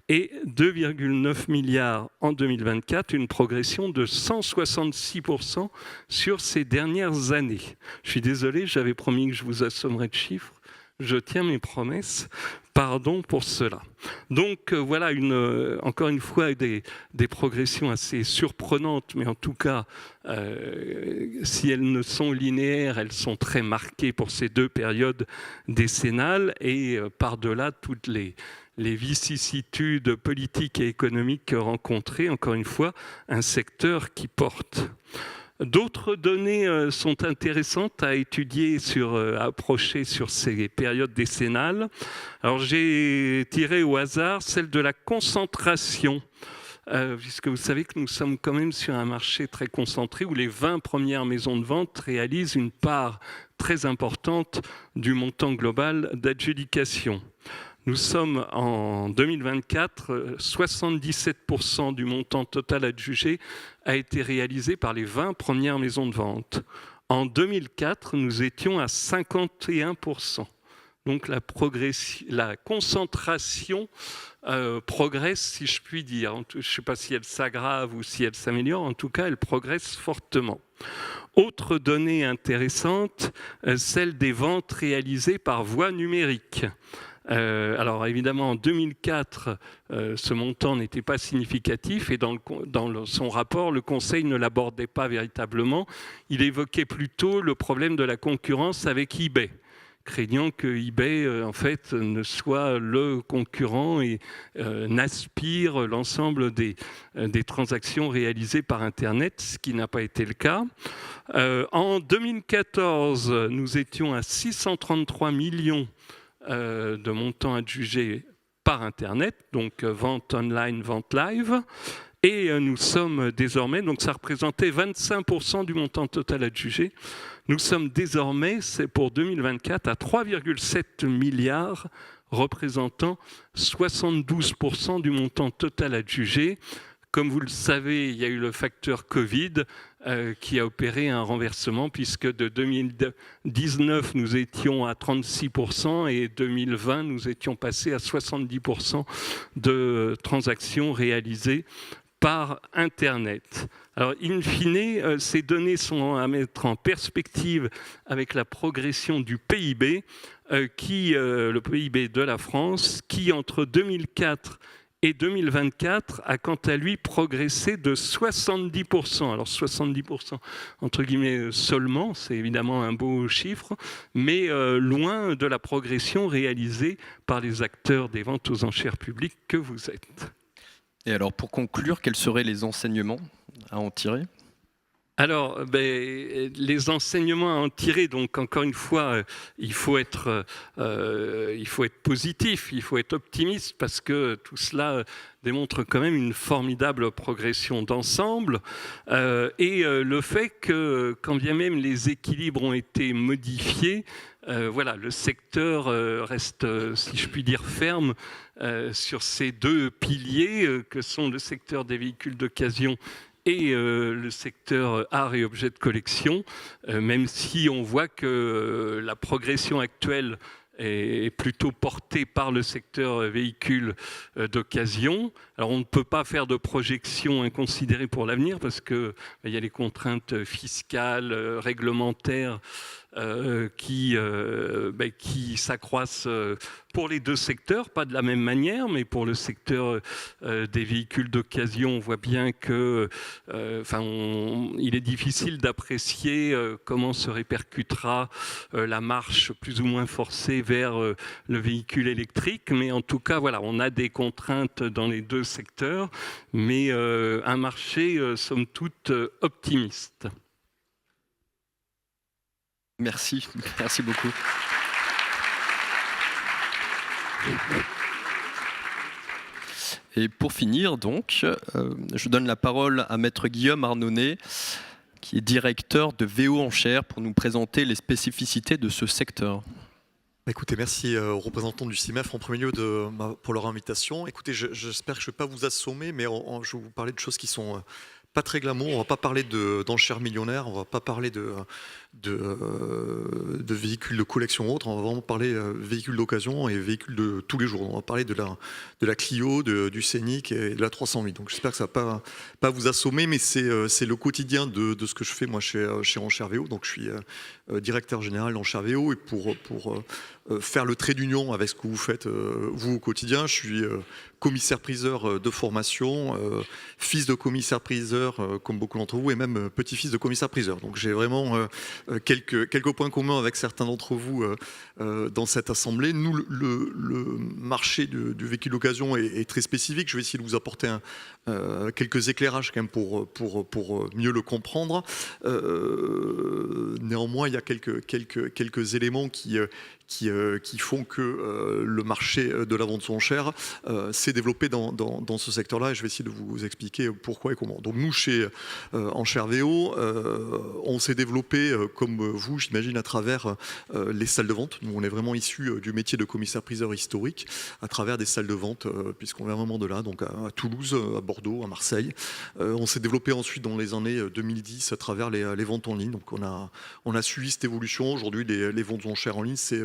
et 2,9 milliards en 2024, une progression de 166% sur ces dernières années. Je suis désolé, j'avais promis que je vous assommerais de chiffres. Je tiens mes promesses, pardon pour cela. Donc voilà, encore une fois, des progressions assez surprenantes, mais en tout cas, si elles ne sont linéaires, elles sont très marquées pour ces deux périodes décennales et par-delà toutes les vicissitudes politiques et économiques rencontrées, encore une fois, un secteur qui porte. D'autres données sont intéressantes à étudier, à approcher sur ces périodes décennales. Alors j'ai tiré au hasard celle de la concentration, puisque vous savez que nous sommes quand même sur un marché très concentré où les 20 premières maisons de vente réalisent une part très importante du montant global d'adjudication. Nous sommes en 2024, 77% du montant total adjugé a été réalisé par les 20 premières maisons de vente. En 2004, nous étions à 51%. Donc la concentration progresse, si je puis dire. Je ne sais pas si elle s'aggrave ou si elle s'améliore, en tout cas, elle progresse fortement. Autre donnée intéressante, celle des ventes réalisées par voie numérique. Alors évidemment, en 2004, ce montant n'était pas significatif et dans son rapport, le Conseil ne l'abordait pas véritablement. Il évoquait plutôt le problème de la concurrence avec eBay, craignant que eBay en fait, ne soit le concurrent et n'aspire l'ensemble des transactions réalisées par Internet, ce qui n'a pas été le cas. En 2014, nous étions à 633 millions de montants adjugés par Internet, donc vente online, vente live. Et nous sommes désormais, donc ça représentait 25% du montant total adjugé. Nous sommes désormais, c'est pour 2024, à 3,7 milliards, représentant 72% du montant total adjugé. Comme vous le savez, il y a eu le facteur Covid qui a opéré un renversement puisque de 2019, nous étions à 36% et 2020, nous étions passés à 70% de transactions réalisées par Internet. Alors, in fine, ces données sont à mettre en perspective avec la progression du PIB, le PIB de la France, qui entre 2004 et 2024 a quant à lui progressé de 70%. Alors 70% entre guillemets seulement, c'est évidemment un beau chiffre, mais loin de la progression réalisée par les acteurs des ventes aux enchères publiques que vous êtes. Et alors pour conclure, quels seraient les enseignements à en tirer ? Alors, les enseignements à en tirer, donc encore une fois, il faut être positif, il faut être optimiste parce que tout cela démontre quand même une formidable progression d'ensemble et le fait que, quand bien même les équilibres ont été modifiés, voilà, le secteur reste, si je puis dire, ferme sur ces deux piliers que sont le secteur des véhicules d'occasion et le secteur art et objets de collection, même si on voit que la progression actuelle est plutôt portée par le secteur véhicules d'occasion. Alors on ne peut pas faire de projection inconsidérée pour l'avenir parce qu'il y a les contraintes fiscales, réglementaires qui s'accroissent pour les deux secteurs, pas de la même manière, mais pour le secteur des véhicules d'occasion, on voit bien que il est difficile d'apprécier comment se répercutera la marche plus ou moins forcée vers le véhicule électrique, mais en tout cas, voilà, on a des contraintes dans les deux secteurs, mais un marché, somme toute, optimiste. Merci beaucoup. Et pour finir, donc, je donne la parole à Maître Guillaume Arnonnet, qui est directeur de VO Enchères, pour nous présenter les spécificités de ce secteur. Écoutez, merci aux représentants du CIMEF en premier lieu pour leur invitation. Écoutez, j'espère que je ne vais pas vous assommer, mais je vais vous parler de choses qui sont pas très glamour. On ne va pas parler d'enchères millionnaires, on ne va pas parler de véhicules de collection ou autre, on va vraiment parler véhicules d'occasion et véhicules de tous les jours. On va parler de la Clio, du Scénic et de la 308. Donc j'espère que ça ne va pas vous assommer, mais c'est le quotidien de ce que je fais moi chez Enchères VO. Donc je suis directeur général d'Enchères VO, et pour faire le trait d'union avec ce que vous faites vous au quotidien, je suis commissaire-priseur de formation, fils de commissaire-priseur comme beaucoup d'entre vous, et même petit-fils de commissaire-priseur. Donc j'ai vraiment quelques points communs avec certains d'entre vous dans cette assemblée. Nous, le marché du véhicule d'occasion est très spécifique. Je vais essayer de vous apporter quelques éclairages quand même pour mieux le comprendre. Néanmoins, il y a quelques éléments qui font que le marché de la vente aux enchères s'est développé dans ce secteur-là, et je vais essayer de vous expliquer pourquoi et comment. Donc nous, chez Enchères VO, on s'est développé, comme vous, j'imagine, à travers les salles de vente. Nous, on est vraiment issus du métier de commissaire-priseur historique, à travers des salles de vente, puisqu'on vient vraiment de là, donc à Toulouse, à Bordeaux, à Marseille. On s'est développé ensuite dans les années 2010 à travers les ventes en ligne. Donc on a suivi cette évolution. Aujourd'hui, les ventes aux enchères en ligne, c'est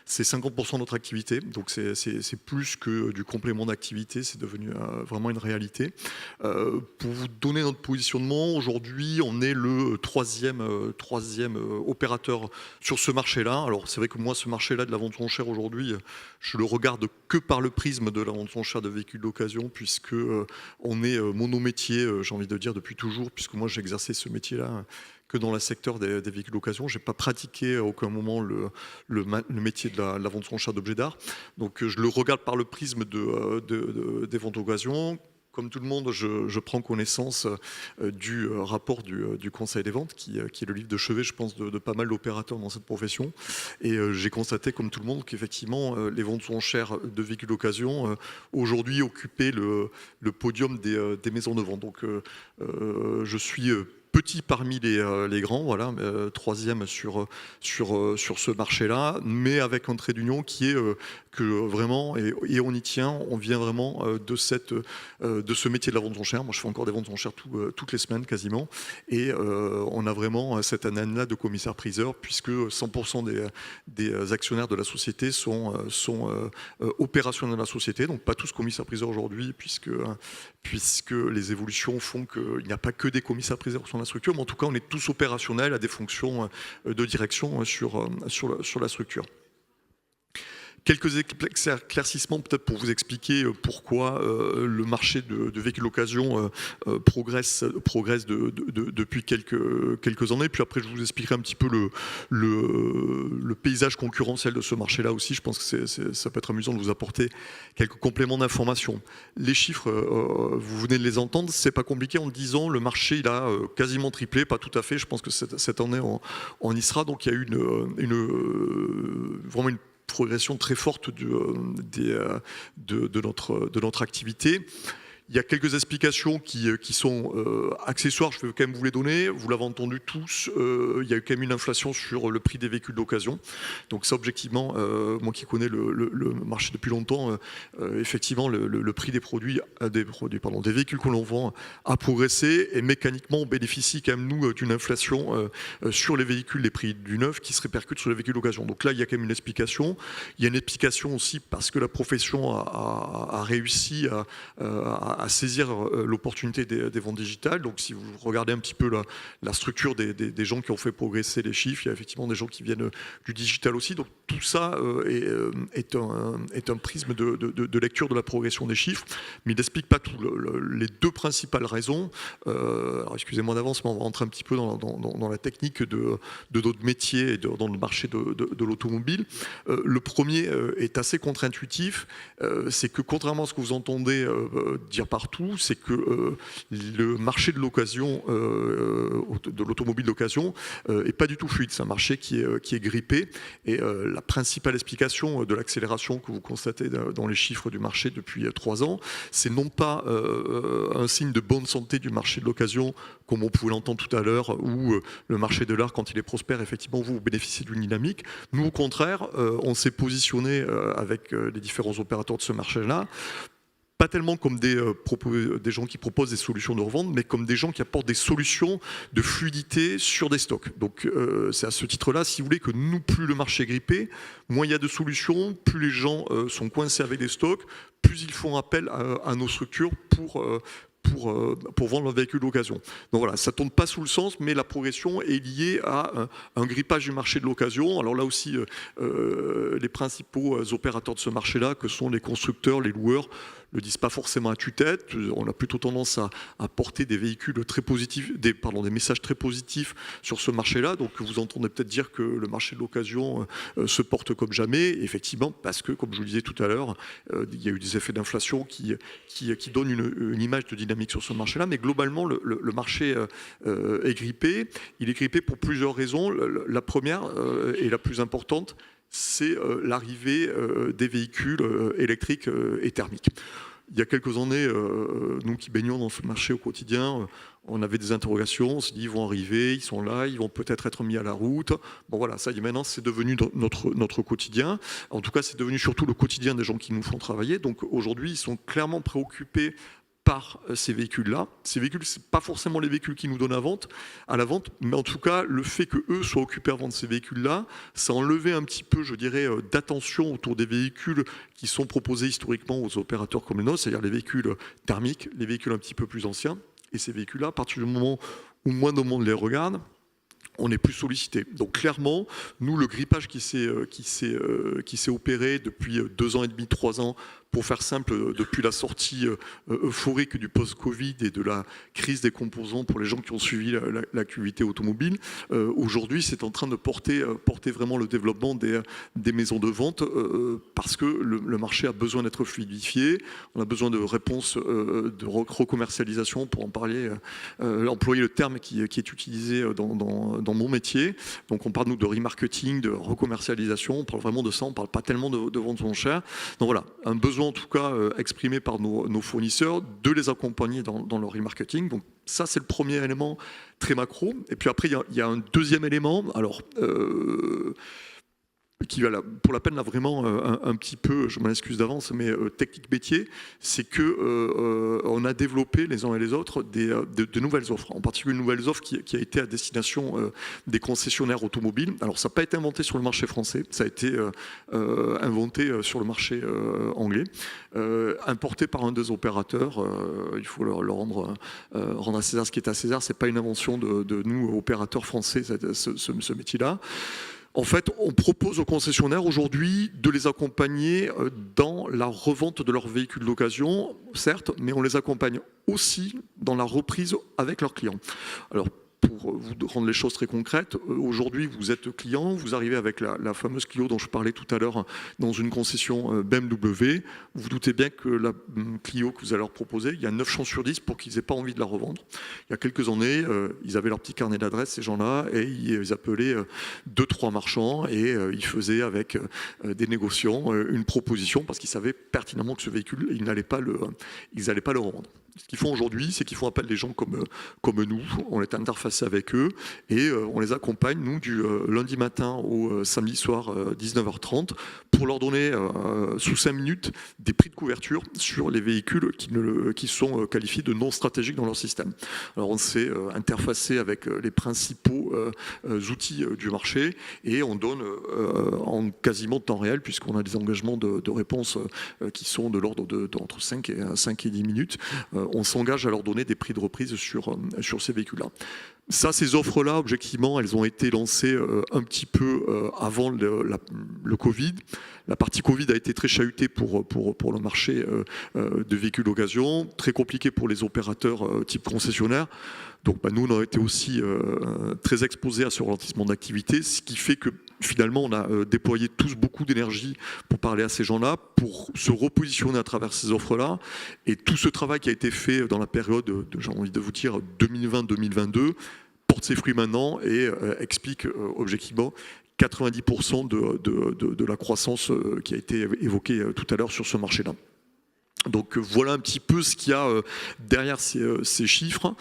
50% de notre activité, donc c'est plus que du complément d'activité, c'est devenu vraiment une réalité. Pour vous donner notre positionnement, aujourd'hui on est le troisième opérateur sur ce marché-là. Alors c'est vrai que moi, ce marché-là de la vente aux enchères aujourd'hui, je le regarde que par le prisme de la vente aux enchères de véhicules d'occasion, puisque on est monométier, j'ai envie de dire, depuis toujours, puisque moi j'ai exercé ce métier-là que dans le secteur des véhicules d'occasion. Je n'ai pas pratiqué à aucun moment le métier de la vente aux enchères d'objets d'art. Donc je le regarde par le prisme des ventes d'occasion. Comme tout le monde, je prends connaissance du rapport du Conseil des ventes, qui est le livre de chevet, je pense, de pas mal d'opérateurs dans cette profession. Et j'ai constaté, comme tout le monde, qu'effectivement, les ventes aux enchères de véhicules d'occasion, aujourd'hui, occupaient le podium des maisons de vente. Donc je suis petit parmi les grands, voilà, troisième sur ce marché-là, mais avec un trait d'union qui est que vraiment, et on y tient, on vient vraiment de ce métier de la vente aux enchères. Moi, je fais encore des ventes aux enchères toutes les semaines quasiment, et on a vraiment cette année-là de commissaire-priseur, puisque 100% des actionnaires de la société sont opérationnels de la société, donc pas tous commissaires-priseurs aujourd'hui, puisque les évolutions font qu'il n'y a pas que des commissaires-priseurs sur la structure, mais en tout cas, on est tous opérationnels à des fonctions de direction sur la structure. Quelques éclaircissements peut-être pour vous expliquer pourquoi le marché de véhicules d'occasion progresse depuis quelques années. Puis après, je vous expliquerai un petit peu le paysage concurrentiel de ce marché-là aussi. Je pense que ça peut être amusant de vous apporter quelques compléments d'information. Les chiffres, vous venez de les entendre, c'est pas compliqué. En 10 ans, le marché il a quasiment triplé, pas tout à fait. Je pense que cette année, on y sera. Donc il y a eu vraiment une progression très forte de notre activité. Il y a quelques explications qui sont accessoires, je vais quand même vous les donner. Vous l'avez entendu tous, il y a eu quand même une inflation sur le prix des véhicules d'occasion. Donc ça, objectivement, moi qui connais le marché depuis longtemps, effectivement, le prix des véhicules que l'on vend a progressé, et mécaniquement, on bénéficie quand même, nous, d'une inflation sur les véhicules, les prix du neuf, qui se répercutent sur les véhicules d'occasion. Donc là, il y a quand même une explication. Il y a une explication aussi parce que la profession a réussi à à saisir l'opportunité des ventes digitales. Donc si vous regardez un petit peu la structure des gens qui ont fait progresser les chiffres, il y a effectivement des gens qui viennent du digital aussi. Donc tout ça est un prisme de lecture de la progression des chiffres, mais il n'explique pas tout. Les deux principales raisons, alors excusez-moi d'avance, mais on va rentrer un petit peu dans la technique de notre métier et dans le marché de l'automobile. Le premier est assez contre-intuitif, c'est que contrairement à ce que vous entendez dire partout, c'est que le marché de l'occasion, de l'automobile d'occasion, est pas du tout fluide. C'est un marché qui est grippé, et la principale explication de l'accélération que vous constatez dans les chiffres du marché depuis 3 ans, c'est non pas un signe de bonne santé du marché de l'occasion, comme on pouvait l'entendre tout à l'heure, où le marché de l'art, quand il est prospère, effectivement, vous bénéficiez d'une dynamique. Nous, au contraire, on s'est positionné avec les différents opérateurs de ce marché-là, pas tellement comme des gens qui proposent des solutions de revente, mais comme des gens qui apportent des solutions de fluidité sur des stocks. Donc c'est à ce titre-là, si vous voulez, que nous, plus le marché est grippé, moins il y a de solutions, plus les gens sont coincés avec des stocks, plus ils font appel à nos structures pour vendre leur véhicule d'occasion. Donc voilà, ça ne tourne pas sous le sens, mais la progression est liée à un grippage du marché de l'occasion. Alors là aussi, les principaux opérateurs de ce marché-là, que sont les constructeurs, les loueurs, ne le disent pas forcément à tue-tête. On a plutôt tendance à porter des véhicules très positifs, des messages très positifs sur ce marché-là. Donc vous entendez peut-être dire que le marché de l'occasion se porte comme jamais, effectivement, parce que, comme je vous le disais tout à l'heure, il y a eu des effets d'inflation qui donnent une image de dynamique sur ce marché-là. Mais globalement, le marché est grippé. Il est grippé pour plusieurs raisons. La première et la plus importante, c'est l'arrivée des véhicules électriques et thermiques. Il y a quelques années, nous qui baignons dans ce marché au quotidien, on avait des interrogations, on se dit ils vont arriver, ils sont là, ils vont peut-être être mis à la route. Bon voilà, ça y est, maintenant c'est devenu notre quotidien. En tout cas, c'est devenu surtout le quotidien des gens qui nous font travailler. Donc aujourd'hui, ils sont clairement préoccupés par ces véhicules-là. Ces véhicules, ce n'est pas forcément les véhicules qui nous donnent à la vente, mais en tout cas, le fait qu'eux soient occupés à vendre ces véhicules-là, ça a enlevé un petit peu, je dirais, d'attention autour des véhicules qui sont proposés historiquement aux opérateurs comme les nôtres, c'est-à-dire les véhicules thermiques, les véhicules un petit peu plus anciens. Et ces véhicules-là, à partir du moment où moins de monde les regarde, on est plus sollicité. Donc clairement, nous, le grippage qui s'est opéré depuis 2 ans et demi, 3 ans, pour faire simple, depuis la sortie euphorique du post-Covid et de la crise des composants pour les gens qui ont suivi l'activité automobile, aujourd'hui, c'est en train de porter vraiment le développement des maisons de vente parce que le marché a besoin d'être fluidifié, on a besoin de réponses de recommercialisation, pour en parler, employer le terme qui est utilisé dans mon métier. Donc on parle nous de remarketing, de recommercialisation, on parle vraiment de ça, on ne parle pas tellement de vente aux enchères. Donc voilà, un besoin en tout cas exprimé par nos fournisseurs de les accompagner dans leur remarketing. Donc ça, c'est le premier élément très macro. Et puis après, il y a un deuxième élément, alors qui va pour la peine là vraiment un petit peu, je m'en excuse d'avance, mais technique métier, c'est que on a développé les uns et les autres de nouvelles offres, en particulier une nouvelle offre qui a été à destination des concessionnaires automobiles. Alors ça n'a pas été inventé sur le marché français, ça a été inventé sur le marché anglais, importé par un des opérateurs. Il faut le rendre à César ce qui est à César. C'est pas une invention de nous opérateurs français, ce métier-là. En fait, on propose aux concessionnaires aujourd'hui de les accompagner dans la revente de leurs véhicules d'occasion, certes, mais on les accompagne aussi dans la reprise avec leurs clients. Alors, pour vous rendre les choses très concrètes, aujourd'hui vous êtes client, vous arrivez avec la fameuse Clio dont je parlais tout à l'heure dans une concession BMW, vous doutez bien que la Clio que vous allez leur proposer, il y a 9 chances sur 10 pour qu'ils n'aient pas envie de la revendre. Il y a quelques années, ils avaient leur petit carnet d'adresses, ces gens-là, et ils appelaient 2-3 marchands et ils faisaient avec des négociants une proposition parce qu'ils savaient pertinemment que ce véhicule, ils n'allaient pas le revendre. Ce qu'ils font aujourd'hui, c'est qu'ils font appel à des gens comme nous, on est interfacé avec eux et on les accompagne, nous, du lundi matin au samedi soir 19h30 pour leur donner sous 5 minutes des prix de couverture sur les véhicules qui sont qualifiés de non stratégiques dans leur système. Alors on s'est interfacé avec les principaux outils du marché et on donne en quasiment temps réel, puisqu'on a des engagements de réponse qui sont de l'ordre d'entre 5 et 10 minutes, on s'engage à leur donner des prix de reprise sur ces véhicules-là. Ça, ces offres-là, objectivement, elles ont été lancées un petit peu avant le Covid. La partie Covid a été très chahutée pour le marché de véhicules d'occasion, très compliqué pour les opérateurs type concessionnaire. Donc nous, on a été aussi très exposés à ce ralentissement d'activité, ce qui fait que finalement, on a déployé tous beaucoup d'énergie pour parler à ces gens-là, pour se repositionner à travers ces offres-là. Et tout ce travail qui a été fait dans la période, j'ai envie de vous dire, 2020-2022, porte ses fruits maintenant et explique objectivement 90% de la croissance qui a été évoquée tout à l'heure sur ce marché-là. Donc voilà un petit peu ce qu'il y a derrière ces chiffres.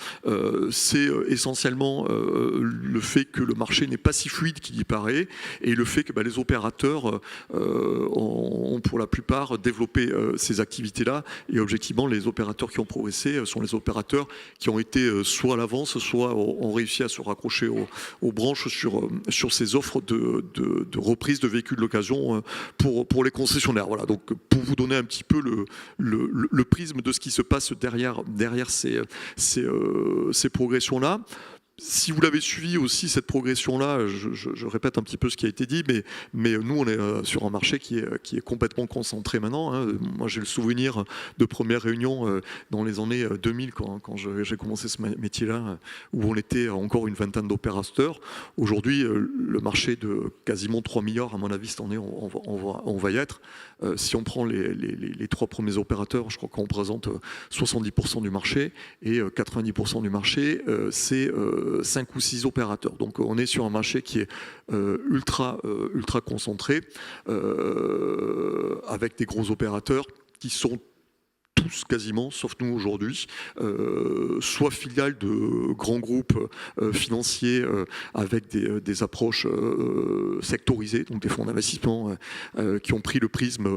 C'est essentiellement le fait que le marché n'est pas si fluide qu'il y paraît et le fait que les opérateurs ont pour la plupart développé ces activités-là. Et objectivement, les opérateurs qui ont progressé sont les opérateurs qui ont été soit à l'avance, soit ont réussi à se raccrocher aux branches sur ces offres de reprise de véhicules d'occasion pour les concessionnaires. Voilà, donc pour vous donner un petit peu le prisme de ce qui se passe derrière ces progressions-là. Si vous l'avez suivi aussi, cette progression-là, je répète un petit peu ce qui a été dit, mais nous, on est sur un marché qui est complètement concentré maintenant. Hein. Moi, j'ai le souvenir de premières réunions dans les années 2000, quand j'ai commencé ce métier-là, où on était encore une vingtaine d'opérateurs. Aujourd'hui, le marché de quasiment 3 milliards, à mon avis, cette année, on va y être. Si on prend les 3 premiers opérateurs, je crois qu'on représente 70% du marché, et 90% du marché, c'est 5 ou 6 opérateurs. Donc on est sur un marché qui est ultra concentré, avec des gros opérateurs qui sont tous quasiment, sauf nous aujourd'hui, soit filiales de grands groupes financiers avec des approches sectorisées, donc des fonds d'investissement qui ont pris le prisme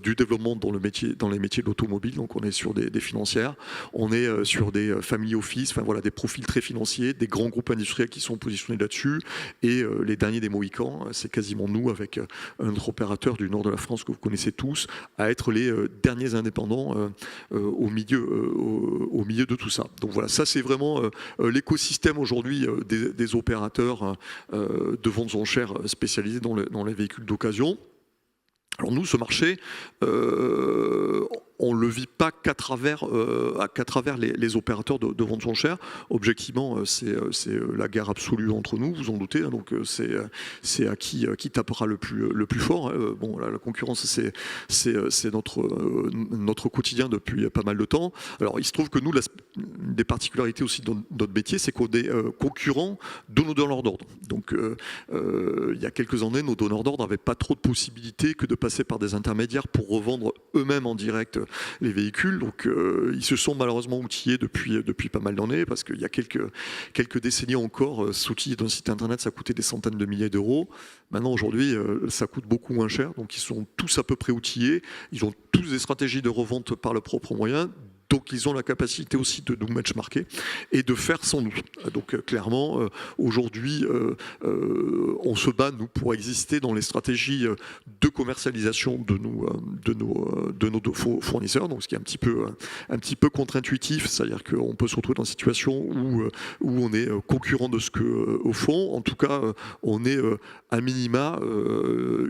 du développement dans les métiers de l'automobile. Donc on est sur des financières, on est sur des family office, enfin voilà, des profils très financiers, des grands groupes industriels qui sont positionnés là-dessus, et les derniers des Mohicans, c'est quasiment nous avec un autre opérateur du nord de la France que vous connaissez tous, à être les derniers indépendants au milieu de tout ça. Donc voilà, ça c'est vraiment l'écosystème aujourd'hui des opérateurs de vente aux enchères spécialisés dans les véhicules d'occasion. Alors nous, ce marché, on ne le vit pas qu'à travers les opérateurs de vente aux enchères. Objectivement, c'est la guerre absolue entre nous, vous en doutez. Hein, donc c'est à qui tapera le plus fort. Hein. Bon, la concurrence, c'est notre quotidien depuis pas mal de temps. Alors il se trouve que nous, une des particularités aussi de notre métier, c'est qu'on est concurrents de nos donneurs d'ordre. Donc il y a quelques années, nos donneurs d'ordre n'avaient pas trop de possibilités que de passer par des intermédiaires pour revendre eux-mêmes en direct les véhicules. Donc ils se sont malheureusement outillés depuis pas mal d'années, parce qu'il y a quelques décennies encore, s'outiller d'un site internet, ça coûtait des centaines de milliers d'euros. Maintenant, aujourd'hui, ça coûte beaucoup moins cher. Donc ils sont tous à peu près outillés. Ils ont tous des stratégies de revente par leurs propres moyens. Donc ils ont la capacité aussi de nous benchmarker et de faire sans nous. Donc clairement, aujourd'hui, on se bat, nous, pour exister dans les stratégies de commercialisation de nos fournisseurs. Donc ce qui est un petit peu contre-intuitif, c'est-à-dire qu'on peut se retrouver dans une situation où on est concurrent de ce qu'au fond, en tout cas, on est à minima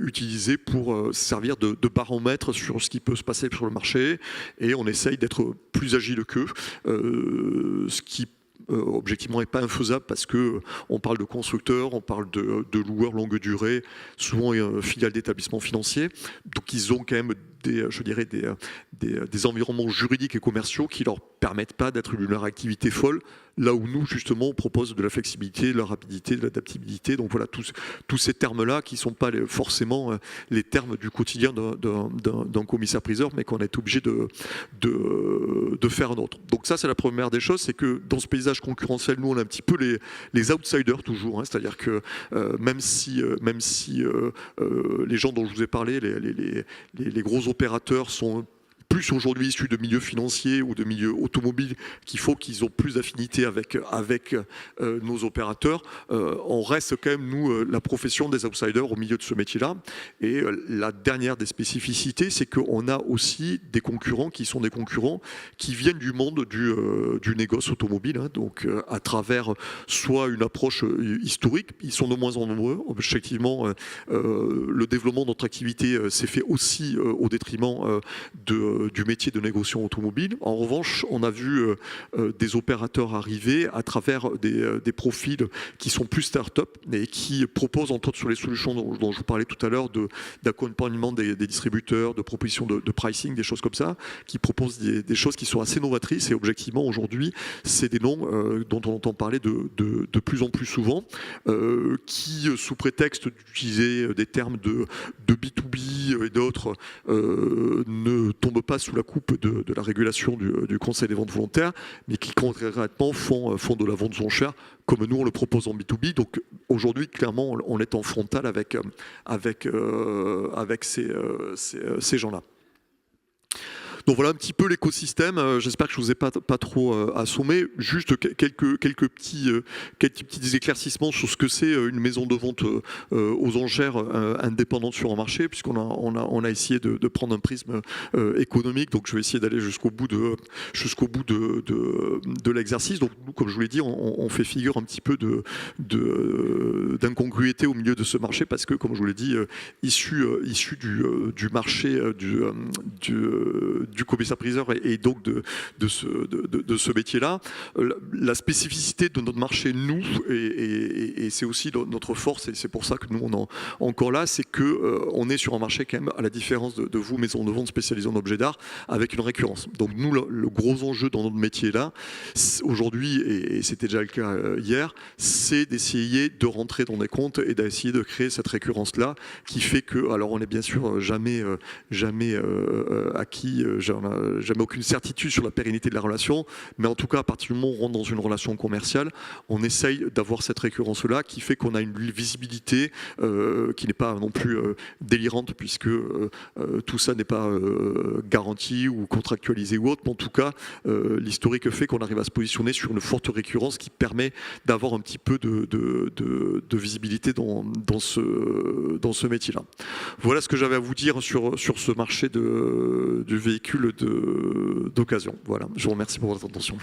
utilisé pour servir de baromètre sur ce qui peut se passer sur le marché, et on essaye d'être plus agile qu'eux, ce qui objectivement n'est pas infaisable, parce que on parle de constructeurs, on parle de loueurs longue durée, souvent filiales d'établissements financiers, donc ils ont quand même des environnements juridiques et commerciaux qui leur permettent pas d'être d'une activité folle là où nous, justement, on propose de la flexibilité, de la rapidité, de l'adaptabilité. Donc voilà, tous ces termes-là qui ne sont pas forcément les termes du quotidien d'un commissaire-priseur, mais qu'on est obligé de faire un autre. Donc ça, c'est la première des choses, c'est que dans ce paysage concurrentiel, nous, on a un petit peu les outsiders toujours, hein, c'est-à-dire que même si les gens dont je vous ai parlé, les gros opérateurs sont plus aujourd'hui issus de milieux financiers ou de milieux automobiles qu'il faut qu'ils ont plus d'affinité avec nos opérateurs. On reste quand même, nous, la profession des outsiders au milieu de ce métier-là. Et la dernière des spécificités, c'est qu'on a aussi des concurrents qui sont des concurrents qui viennent du monde du négoce automobile, hein, donc à travers soit une approche historique, ils sont de moins en nombreux. Effectivement, le développement de notre activité s'est fait aussi au détriment du métier de négociant automobile. En revanche, on a vu des opérateurs arriver à travers des profils qui sont plus start-up et qui proposent, entre autres sur les solutions dont je vous parlais tout à l'heure, d'accompagnement des distributeurs, de propositions de pricing, des choses comme ça, qui proposent des choses qui sont assez novatrices. Et objectivement, aujourd'hui, c'est des noms dont on entend parler de plus en plus souvent, qui, sous prétexte d'utiliser des termes de B2B et d'autres, ne tombent pas sous la coupe de la régulation du Conseil des ventes volontaires, mais qui concrètement font de la vente aux enchères comme nous on le propose en B2B. Donc aujourd'hui, clairement, on est en frontal avec ces gens-là. Donc voilà un petit peu l'écosystème. J'espère que je ne vous ai pas trop assommé. Juste quelques petits éclaircissements sur ce que c'est une maison de vente aux enchères indépendante sur un marché, puisqu'on a essayé de prendre un prisme économique. Donc je vais essayer d'aller jusqu'au bout de l'exercice. Donc nous, comme je vous l'ai dit, on fait figure un petit peu d'incongruité au milieu de ce marché, parce que, comme je vous l'ai dit, issu du marché du commissaire-priseur et donc de ce métier-là. La spécificité de notre marché, nous, et c'est aussi notre force, et c'est pour ça que nous, on est encore là, c'est qu'on est sur un marché quand même, à la différence de vous, maison de vente spécialisée en objets d'art, avec une récurrence. Donc nous, le gros enjeu dans notre métier-là, aujourd'hui, et c'était déjà le cas hier, c'est d'essayer de rentrer dans des comptes et d'essayer de créer cette récurrence-là, qui fait que, alors on n'est bien sûr jamais acquis, jamais aucune certitude sur la pérennité de la relation, mais en tout cas, à partir du moment où on rentre dans une relation commerciale, on essaye d'avoir cette récurrence-là qui fait qu'on a une visibilité qui n'est pas non plus délirante, puisque tout ça n'est pas garanti ou contractualisé ou autre, mais en tout cas, l'historique fait qu'on arrive à se positionner sur une forte récurrence qui permet d'avoir un petit peu de visibilité dans ce métier-là. Voilà ce que j'avais à vous dire sur ce marché du véhicule d'occasion. Voilà, je vous remercie pour votre attention.